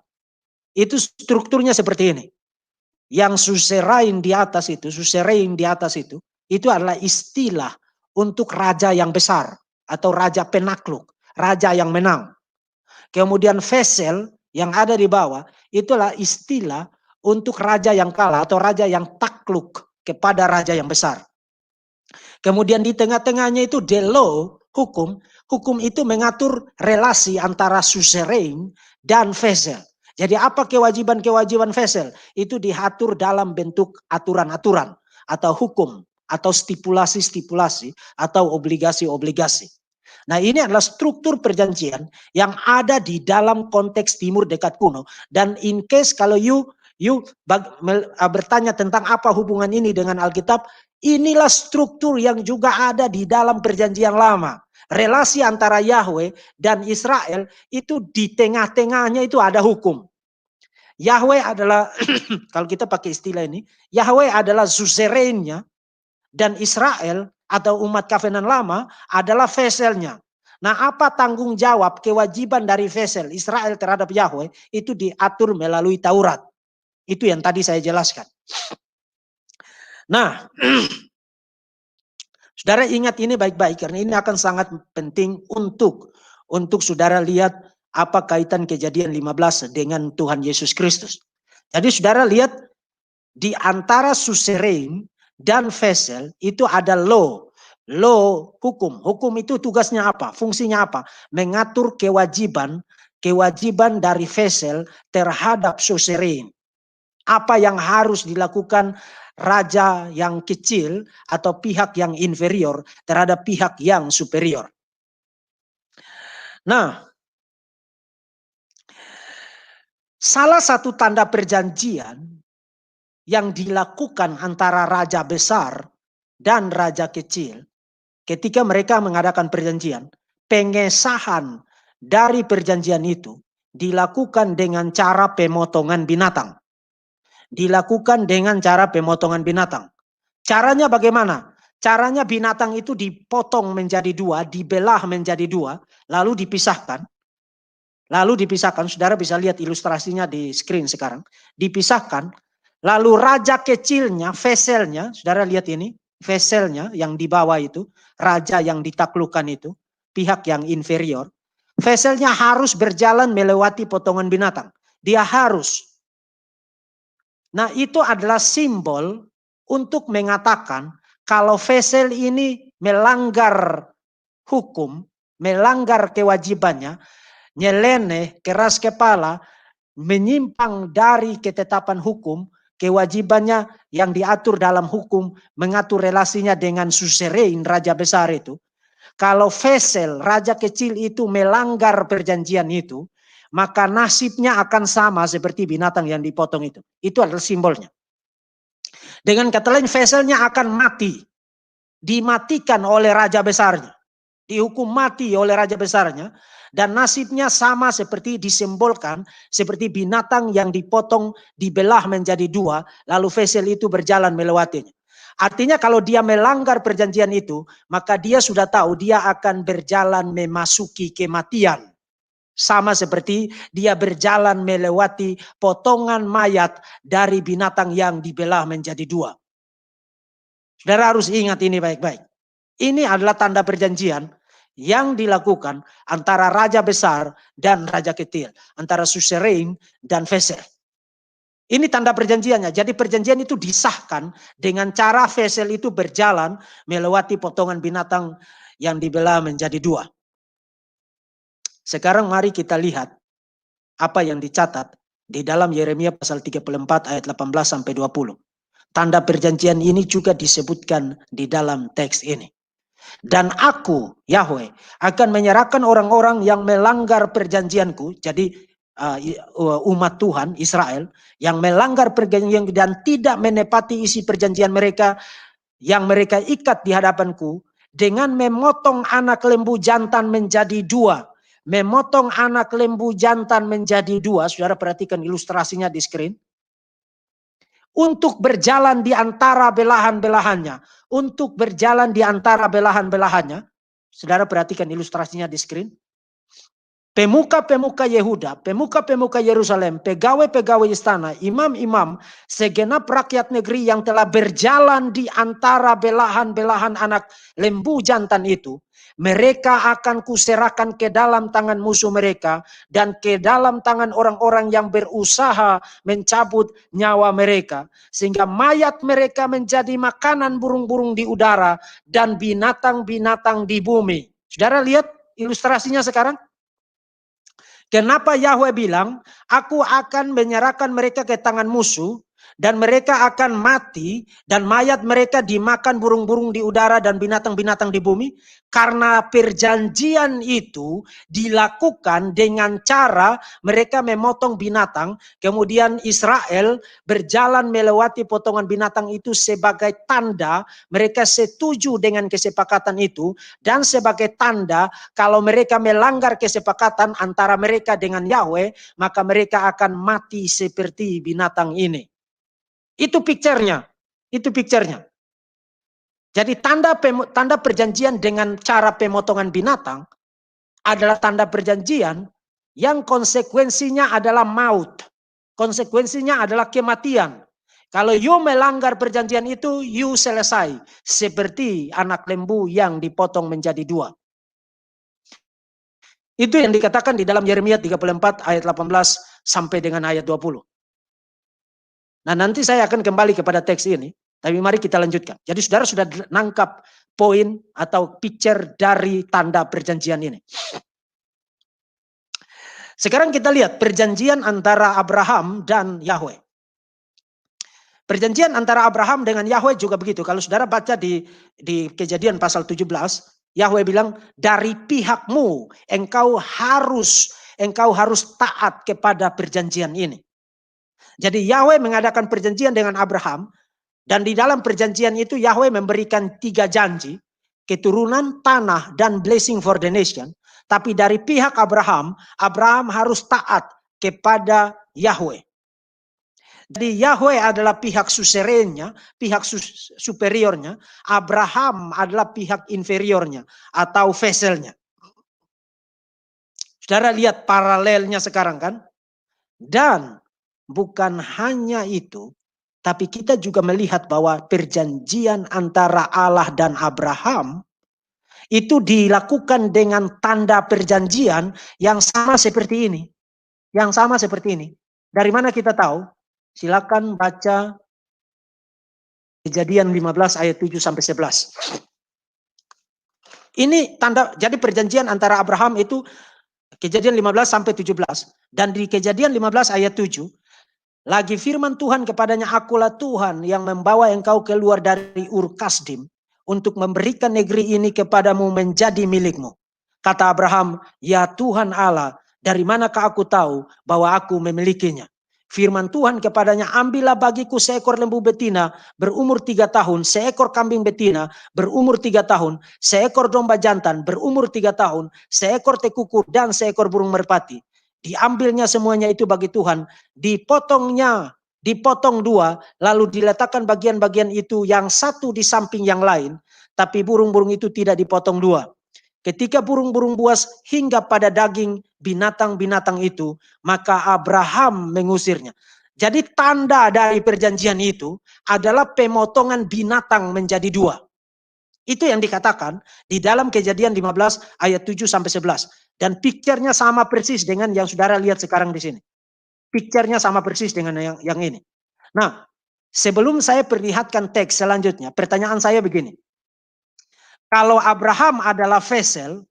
itu strukturnya seperti ini. Yang suzerain di atas itu adalah istilah untuk raja yang besar, atau raja penakluk, raja yang menang. Kemudian Vesel yang ada di bawah, itulah istilah untuk raja yang kalah, atau raja yang takluk kepada raja yang besar. Kemudian di tengah-tengahnya itu the law, hukum. Hukum itu mengatur relasi antara suzerain dan Vesel. Jadi apa kewajiban-kewajiban Vesel? Itu diatur dalam bentuk aturan-aturan atau hukum atau stipulasi-stipulasi atau obligasi-obligasi. Nah ini adalah struktur perjanjian yang ada di dalam konteks timur dekat kuno. Dan in case kalau you bertanya tentang apa hubungan ini dengan Alkitab, inilah struktur yang juga ada di dalam perjanjian lama. Relasi antara Yahweh dan Israel itu di tengah-tengahnya itu ada hukum. Yahweh adalah, kalau kita pakai istilah ini, Yahweh adalah suzerainnya, dan Israel atau umat covenant lama adalah veselnya. Nah apa tanggung jawab, kewajiban dari vesel Israel terhadap Yahweh, itu diatur melalui Taurat. Itu yang tadi saya jelaskan. Nah, saudara ingat ini baik-baik karena ini akan sangat penting untuk saudara lihat apa kaitan Kejadian 15 dengan Tuhan Yesus Kristus. Jadi saudara lihat di antara suzerain dan vesel itu ada law. Law, hukum. Hukum itu tugasnya apa? Fungsinya apa? Mengatur kewajiban dari vesel terhadap suzerain. Apa yang harus dilakukan raja yang kecil atau pihak yang inferior terhadap pihak yang superior. Nah, salah satu tanda perjanjian yang dilakukan antara raja besar dan raja kecil ketika mereka mengadakan perjanjian, pengesahan dari perjanjian itu dilakukan dengan cara pemotongan binatang. Dilakukan dengan cara pemotongan binatang. Caranya bagaimana? Caranya binatang itu dipotong menjadi dua, dibelah menjadi dua, lalu dipisahkan. Lalu dipisahkan, saudara bisa lihat ilustrasinya di screen sekarang. Dipisahkan, lalu raja kecilnya, veselnya, saudara lihat ini, veselnya yang di bawah itu, raja yang ditaklukkan itu, pihak yang inferior. Veselnya harus berjalan melewati potongan binatang. Dia harus. Nah, itu adalah simbol untuk mengatakan kalau vesel ini melanggar hukum, melanggar kewajibannya, nyeleneh, keras kepala, menyimpang dari ketetapan hukum, kewajibannya yang diatur dalam hukum, mengatur relasinya dengan suzerain, raja besar itu. Kalau vesel, raja kecil itu melanggar perjanjian itu, maka nasibnya akan sama seperti binatang yang dipotong itu. Itu adalah simbolnya. Dengan kata lain, veselnya akan mati. Dimatikan oleh raja besarnya. Dihukum mati oleh raja besarnya. Dan nasibnya sama seperti disimbolkan. Seperti binatang yang dipotong, dibelah menjadi dua. Lalu vesel itu berjalan melewatinya. Artinya kalau dia melanggar perjanjian itu, maka dia sudah tahu dia akan berjalan memasuki kematian. Sama seperti dia berjalan melewati potongan mayat dari binatang yang dibelah menjadi dua. Saudara harus ingat ini baik-baik. Ini adalah tanda perjanjian yang dilakukan antara raja besar dan raja kecil. Antara suzerain dan vesel. Ini tanda perjanjiannya. Jadi perjanjian itu disahkan dengan cara vesel itu berjalan melewati potongan binatang yang dibelah menjadi dua. Sekarang mari kita lihat apa yang dicatat di dalam Yeremia pasal 34 ayat 18 sampai 20. Tanda perjanjian ini juga disebutkan di dalam teks ini. Dan aku, Yahweh, akan menyerahkan orang-orang yang melanggar perjanjianku. Jadi umat Tuhan, Israel, yang melanggar perjanjian dan tidak menepati isi perjanjian mereka yang mereka ikat di hadapanku. Dengan memotong anak lembu jantan menjadi dua. Memotong anak lembu jantan menjadi dua. Saudara perhatikan ilustrasinya di screen. Untuk berjalan di antara belahan-belahannya. Untuk berjalan di antara belahan-belahannya. Saudara perhatikan ilustrasinya di screen. Pemuka-pemuka Yehuda, pemuka-pemuka Yerusalem, pegawai-pegawai istana, imam-imam, segenap rakyat negeri yang telah berjalan di antara belahan-belahan anak lembu jantan itu, mereka akan kuserahkan ke dalam tangan musuh mereka dan ke dalam tangan orang-orang yang berusaha mencabut nyawa mereka. Sehingga mayat mereka menjadi makanan burung-burung di udara dan binatang-binatang di bumi. Saudara lihat ilustrasinya sekarang? Kenapa Yahweh bilang, aku akan menyerahkan mereka ke tangan musuh, dan mereka akan mati, dan mayat mereka dimakan burung-burung di udara dan binatang-binatang di bumi? Karena perjanjian itu dilakukan dengan cara mereka memotong binatang, kemudian Israel berjalan melewati potongan binatang itu sebagai tanda mereka setuju dengan kesepakatan itu, dan sebagai tanda kalau mereka melanggar kesepakatan antara mereka dengan Yahweh, maka mereka akan mati seperti binatang ini. Itu picture-nya. Itu picture-nya. Jadi tanda perjanjian dengan cara pemotongan binatang adalah tanda perjanjian yang konsekuensinya adalah maut. Konsekuensinya adalah kematian. Kalau you melanggar perjanjian itu, you selesai. Seperti anak lembu yang dipotong menjadi dua. Itu yang dikatakan di dalam Yeremia 34 ayat 18 sampai dengan ayat 20. Nah, nanti saya akan kembali kepada teks ini. Tapi mari kita lanjutkan. Jadi saudara sudah nangkap poin atau picture dari tanda perjanjian ini. Sekarang kita lihat perjanjian antara Abraham dan Yahweh. Perjanjian antara Abraham dengan Yahweh juga begitu. Kalau saudara baca di Kejadian pasal 17, Yahweh bilang, dari pihakmu engkau harus taat kepada perjanjian ini. Jadi Yahweh mengadakan perjanjian dengan Abraham, dan di dalam perjanjian itu Yahweh memberikan 3 janji, keturunan, tanah, dan blessing for the nation. Tapi dari pihak Abraham harus taat kepada Yahweh. Jadi Yahweh adalah pihak suserennya, pihak superiornya. Abraham adalah pihak inferiornya atau vesselnya. Saudara lihat paralelnya sekarang kan? Dan bukan hanya itu, tapi kita juga melihat bahwa perjanjian antara Allah dan Abraham itu dilakukan dengan tanda perjanjian yang sama seperti ini. Yang sama seperti ini. Dari mana kita tahu? Silakan baca Kejadian 15 ayat 7 sampai 11. Ini tanda, jadi perjanjian antara Abraham itu Kejadian 15 sampai 17. Dan di Kejadian 15 ayat 7, lagi firman Tuhan kepadanya, akulah Tuhan yang membawa engkau keluar dari Ur Kasdim untuk memberikan negeri ini kepadamu menjadi milikmu. Kata Abraham, ya Tuhan Allah, dari manakah aku tahu bahwa aku memilikinya? Firman Tuhan kepadanya, ambillah bagiku seekor lembu betina berumur 3 tahun, seekor kambing betina berumur 3 tahun, seekor domba jantan berumur 3 tahun, seekor tekukur dan seekor burung merpati. Diambilnya semuanya itu bagi Tuhan, dipotong 2, lalu diletakkan bagian-bagian itu yang satu di samping yang lain, tapi burung-burung itu tidak dipotong 2. Ketika burung-burung buas hingga pada daging binatang-binatang itu, maka Abraham mengusirnya. Jadi tanda dari perjanjian itu adalah pemotongan binatang menjadi 2. Itu yang dikatakan di dalam Kejadian 15 ayat 7 sampai 11. Dan picture-nya sama persis dengan yang saudara lihat sekarang di sini. Picture-nya sama persis dengan yang ini. Nah, sebelum saya perlihatkan teks selanjutnya, pertanyaan saya begini. Kalau Abraham adalah vessel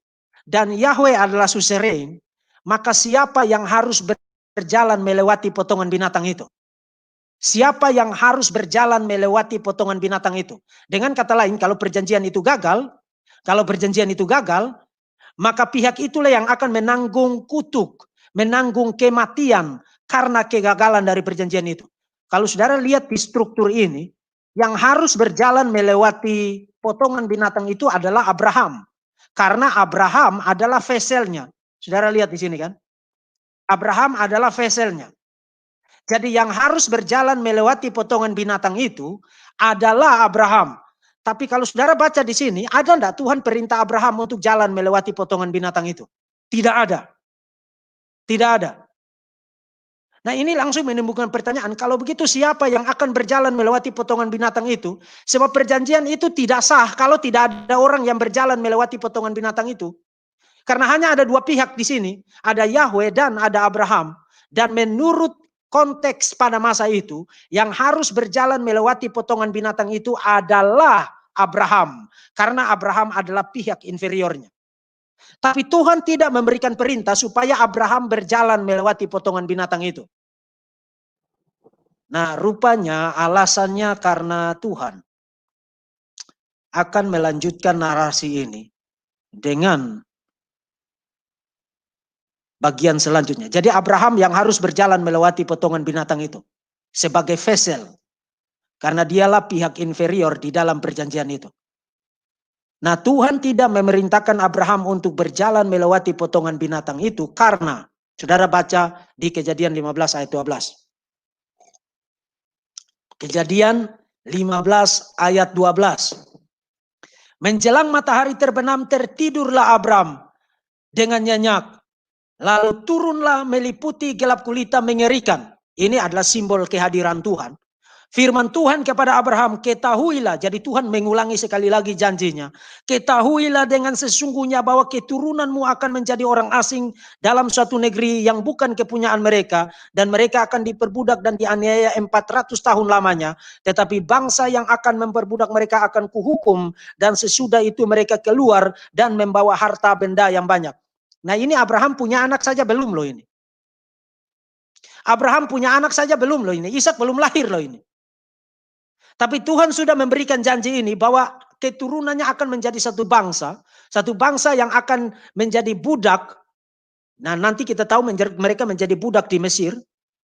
dan Yahweh adalah suzerain, maka siapa yang harus berjalan melewati potongan binatang itu? Siapa yang harus berjalan melewati potongan binatang itu? Dengan kata lain, kalau perjanjian itu gagal, maka pihak itulah yang akan menanggung kutuk, menanggung kematian karena kegagalan dari perjanjian itu. Kalau saudara lihat di struktur ini, yang harus berjalan melewati potongan binatang itu adalah Abraham. Karena Abraham adalah vesselnya. Saudara lihat di sini kan? Abraham adalah vesselnya. Jadi yang harus berjalan melewati potongan binatang itu adalah Abraham. Tapi kalau saudara baca di sini, ada enggak Tuhan perintah Abraham untuk jalan melewati potongan binatang itu? Tidak ada. Tidak ada. Nah, ini langsung menimbulkan pertanyaan, kalau begitu siapa yang akan berjalan melewati potongan binatang itu? Sebab perjanjian itu tidak sah kalau tidak ada orang yang berjalan melewati potongan binatang itu. Karena hanya ada 2 pihak di sini, ada Yahweh dan ada Abraham. Dan menurut konteks pada masa itu, yang harus berjalan melewati potongan binatang itu adalah Abraham. Karena Abraham adalah pihak inferiornya. Tapi Tuhan tidak memberikan perintah supaya Abraham berjalan melewati potongan binatang itu. Nah, rupanya alasannya karena Tuhan akan melanjutkan narasi ini dengan bagian selanjutnya. Jadi Abraham yang harus berjalan melewati potongan binatang itu sebagai vessel. Karena dialah pihak inferior di dalam perjanjian itu. Nah, Tuhan tidak memerintahkan Abraham untuk berjalan melewati potongan binatang itu karena, saudara baca di Kejadian 15 ayat 12. Kejadian 15 ayat 12. Menjelang matahari terbenam, tertidurlah Abraham dengan nyenyak. Lalu turunlah meliputi gelap gulita mengerikan. Ini adalah simbol kehadiran Tuhan. Firman Tuhan kepada Abraham, ketahuilah, jadi Tuhan mengulangi sekali lagi janjinya. Ketahuilah dengan sesungguhnya bahwa keturunanmu akan menjadi orang asing dalam suatu negeri yang bukan kepunyaan mereka. Dan mereka akan diperbudak dan dianiaya 400 tahun lamanya. Tetapi bangsa yang akan memperbudak mereka akan kuhukum. Dan sesudah itu mereka keluar dan membawa harta benda yang banyak. Nah ini Abraham punya anak saja belum loh ini. Abraham punya anak saja belum loh ini. Ishak belum lahir loh ini. Tapi Tuhan sudah memberikan janji ini bahwa keturunannya akan menjadi satu bangsa yang akan menjadi budak. Nah, nanti kita tahu mereka menjadi budak di Mesir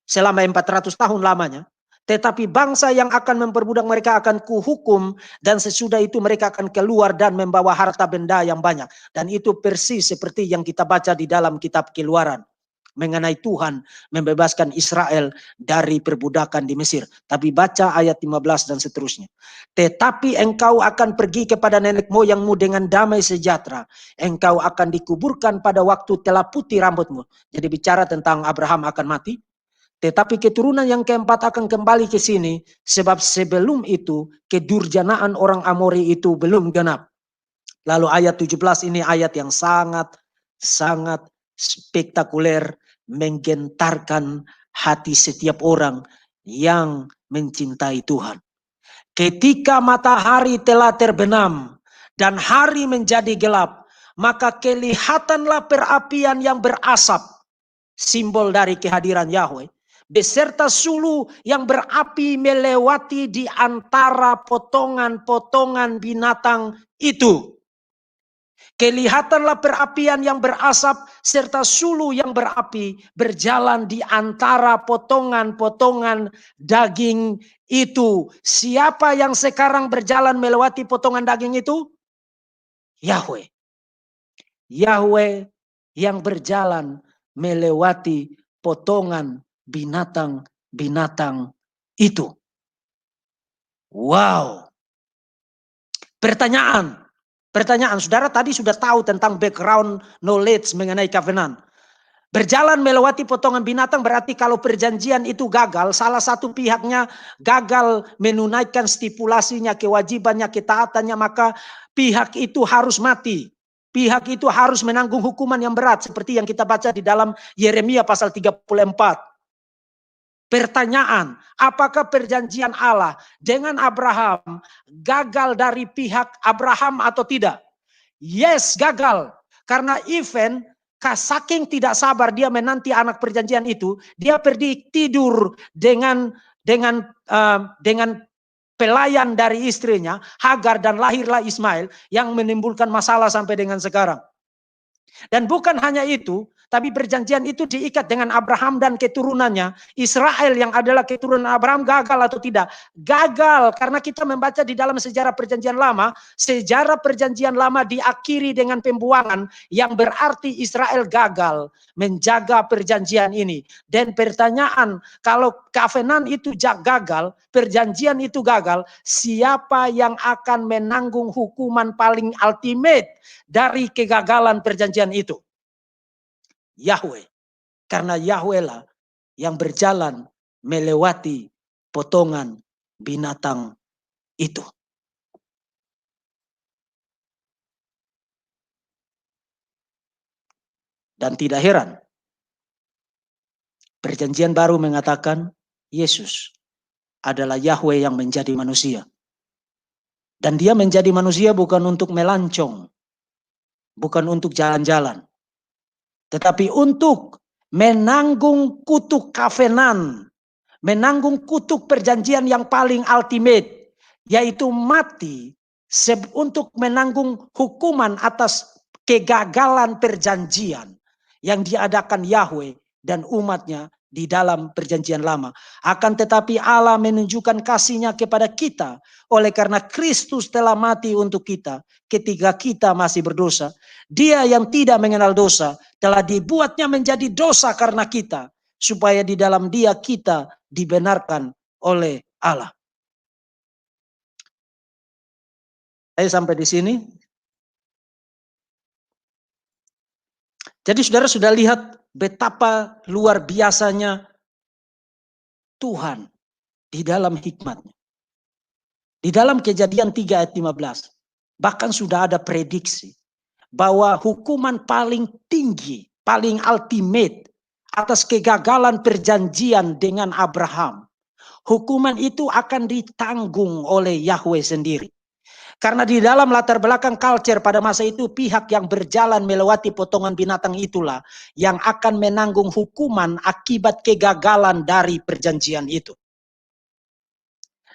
selama 400 tahun lamanya. Tetapi bangsa yang akan memperbudak mereka akan kuhukum dan sesudah itu mereka akan keluar dan membawa harta benda yang banyak. Dan itu persis seperti yang kita baca di dalam kitab Keluaran. Mengenai Tuhan membebaskan Israel dari perbudakan di Mesir. Tapi baca ayat 15 dan seterusnya. Tetapi engkau akan pergi kepada nenek moyangmu dengan damai sejahtera. Engkau akan dikuburkan pada waktu telah putih rambutmu. Jadi bicara tentang Abraham akan mati. Tetapi keturunan yang keempat akan kembali ke sini. Sebab sebelum itu kedurjanaan orang Amori itu belum genap. Lalu ayat 17 ini ayat yang sangat spektakuler, menggentarkan hati setiap orang yang mencintai Tuhan. Ketika matahari telah terbenam dan hari menjadi gelap, maka kelihatanlah perapian yang berasap, simbol dari kehadiran Yahweh, beserta sulu yang berapi melewati di antara potongan-potongan binatang itu. Kelihatanlah perapian yang berasap serta sulu yang berapi berjalan di antara potongan-potongan daging itu. Siapa yang sekarang berjalan melewati potongan daging itu? Yahweh. Yahweh yang berjalan melewati potongan binatang-binatang itu. Wow. Pertanyaan, saudara tadi sudah tahu tentang background knowledge mengenai covenant. Berjalan melewati potongan binatang berarti kalau perjanjian itu gagal, salah satu pihaknya gagal menunaikan stipulasinya, kewajibannya, ketaatannya, maka pihak itu harus mati. Pihak itu harus menanggung hukuman yang berat seperti yang kita baca di dalam Yeremia pasal 34. Pertanyaan, apakah perjanjian Allah dengan Abraham gagal dari pihak Abraham atau tidak? Yes, gagal. Karena event, saking tidak sabar dia menanti anak perjanjian itu, dia pergi tidur dengan pelayan dari istrinya, Hagar, dan lahirlah Ismail yang menimbulkan masalah sampai dengan sekarang. Dan bukan hanya itu, tapi perjanjian itu diikat dengan Abraham dan keturunannya. Israel yang adalah keturunan Abraham gagal atau tidak? Gagal, karena kita membaca di dalam sejarah perjanjian lama, sejarah perjanjian lama diakhiri dengan pembuangan, yang berarti Israel gagal menjaga perjanjian ini. Dan pertanyaan, kalau covenant itu gagal, perjanjian itu gagal, siapa yang akan menanggung hukuman paling ultimate dari kegagalan perjanjian itu? Yahweh. Karena Yahweh lah yang berjalan melewati potongan binatang itu. Dan tidak heran, perjanjian baru mengatakan Yesus adalah Yahweh yang menjadi manusia. Dan dia menjadi manusia bukan untuk melancong, bukan untuk jalan-jalan, tetapi untuk menanggung kutuk covenant, menanggung kutuk perjanjian yang paling ultimate, yaitu mati, untuk menanggung hukuman atas kegagalan perjanjian yang diadakan Yahweh dan umatnya di dalam perjanjian lama. Akan tetapi Allah menunjukkan kasih-Nya kepada kita oleh karena Kristus telah mati untuk kita ketika kita masih berdosa. Dia yang tidak mengenal dosa telah dibuatnya menjadi dosa karena kita, supaya di dalam Dia kita dibenarkan oleh Allah. Saya sampai di sini. Jadi saudara sudah lihat betapa luar biasanya Tuhan di dalam hikmatnya. Di dalam Kejadian 3 ayat 15, bahkan sudah ada prediksi bahwa hukuman paling tinggi, paling ultimate atas kegagalan perjanjian dengan Abraham, hukuman itu akan ditanggung oleh Yahweh sendiri. Karena di dalam latar belakang culture pada masa itu, pihak yang berjalan melewati potongan binatang itulah yang akan menanggung hukuman akibat kegagalan dari perjanjian itu.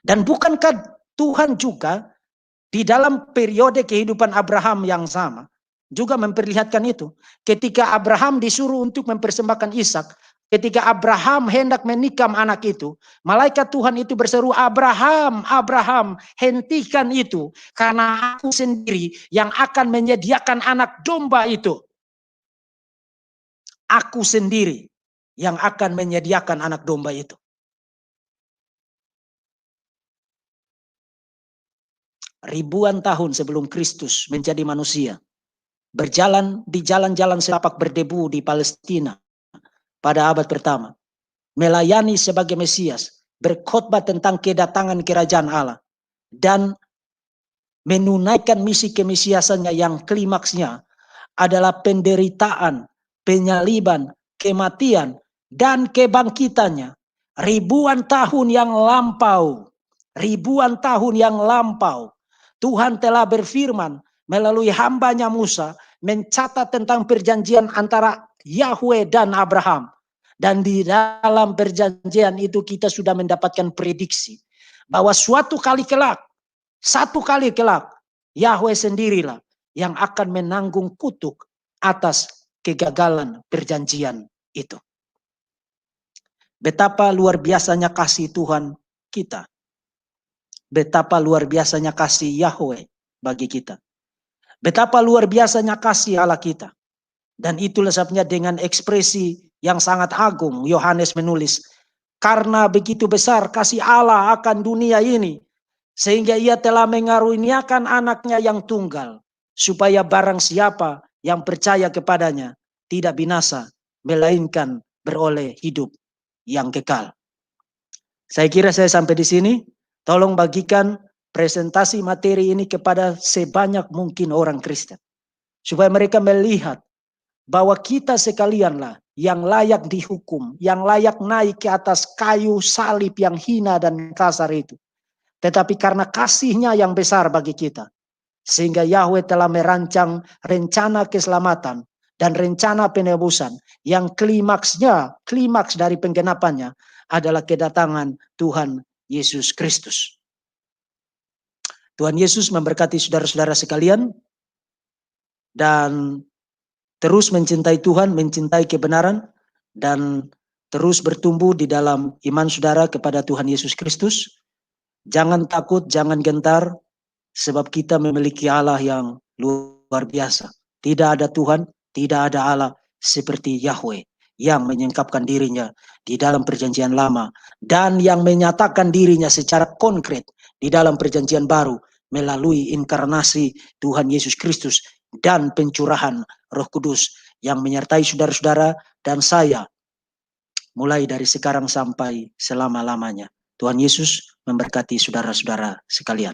Dan bukankah Tuhan juga di dalam periode kehidupan Abraham yang sama juga memperlihatkan itu. Ketika Abraham disuruh untuk mempersembahkan Ishak, ketika Abraham hendak menikam anak itu, malaikat Tuhan itu berseru, Abraham, Abraham, hentikan itu, karena aku sendiri yang akan menyediakan anak domba itu. Aku sendiri yang akan menyediakan anak domba itu. Ribuan tahun sebelum Kristus menjadi manusia, berjalan di jalan-jalan setapak berdebu di Palestina pada abad pertama, melayani sebagai Mesias, berkhotbah tentang kedatangan kerajaan Allah, dan menunaikan misi kemesiasannya yang klimaksnya adalah penderitaan, penyaliban, kematian, dan kebangkitannya. Ribuan tahun yang lampau, Tuhan telah berfirman melalui hambanya Musa, mencatat tentang perjanjian antara Yahweh dan Abraham. Dan di dalam perjanjian itu kita sudah mendapatkan prediksi bahwa satu kali kelak, Yahweh sendirilah yang akan menanggung kutuk atas kegagalan perjanjian itu. Betapa luar biasanya kasih Tuhan kita. Betapa luar biasanya kasih Yahweh bagi kita. Betapa luar biasanya kasih Allah kita. Dan itulah sebabnya dengan ekspresi yang sangat agung Yohanes menulis, karena begitu besar kasih Allah akan dunia ini, sehingga ia telah mengaruniakan anaknya yang tunggal, supaya barang siapa yang percaya kepadanya tidak binasa, melainkan beroleh hidup yang kekal. Saya kira saya sampai di sini. Tolong bagikan presentasi materi ini kepada sebanyak mungkin orang Kristen, supaya mereka melihat bahwa kita sekalianlah yang layak dihukum, yang layak naik ke atas kayu salib yang hina dan kasar itu. Tetapi karena kasihnya yang besar bagi kita, sehingga Yahweh telah merancang rencana keselamatan dan rencana penebusan yang klimaks dari penggenapannya adalah kedatangan Tuhan Yesus Kristus. Tuhan Yesus memberkati saudara-saudara sekalian dan terus mencintai Tuhan, mencintai kebenaran, dan terus bertumbuh di dalam iman saudara kepada Tuhan Yesus Kristus. Jangan takut, jangan gentar, sebab kita memiliki Allah yang luar biasa. Tidak ada Tuhan, tidak ada Allah seperti Yahweh yang menyingkapkan dirinya di dalam perjanjian lama dan yang menyatakan dirinya secara konkret di dalam perjanjian baru melalui inkarnasi Tuhan Yesus Kristus dan pencurahan Roh Kudus yang menyertai saudara-saudara dan saya mulai dari sekarang sampai selama-lamanya. Tuhan Yesus memberkati saudara-saudara sekalian.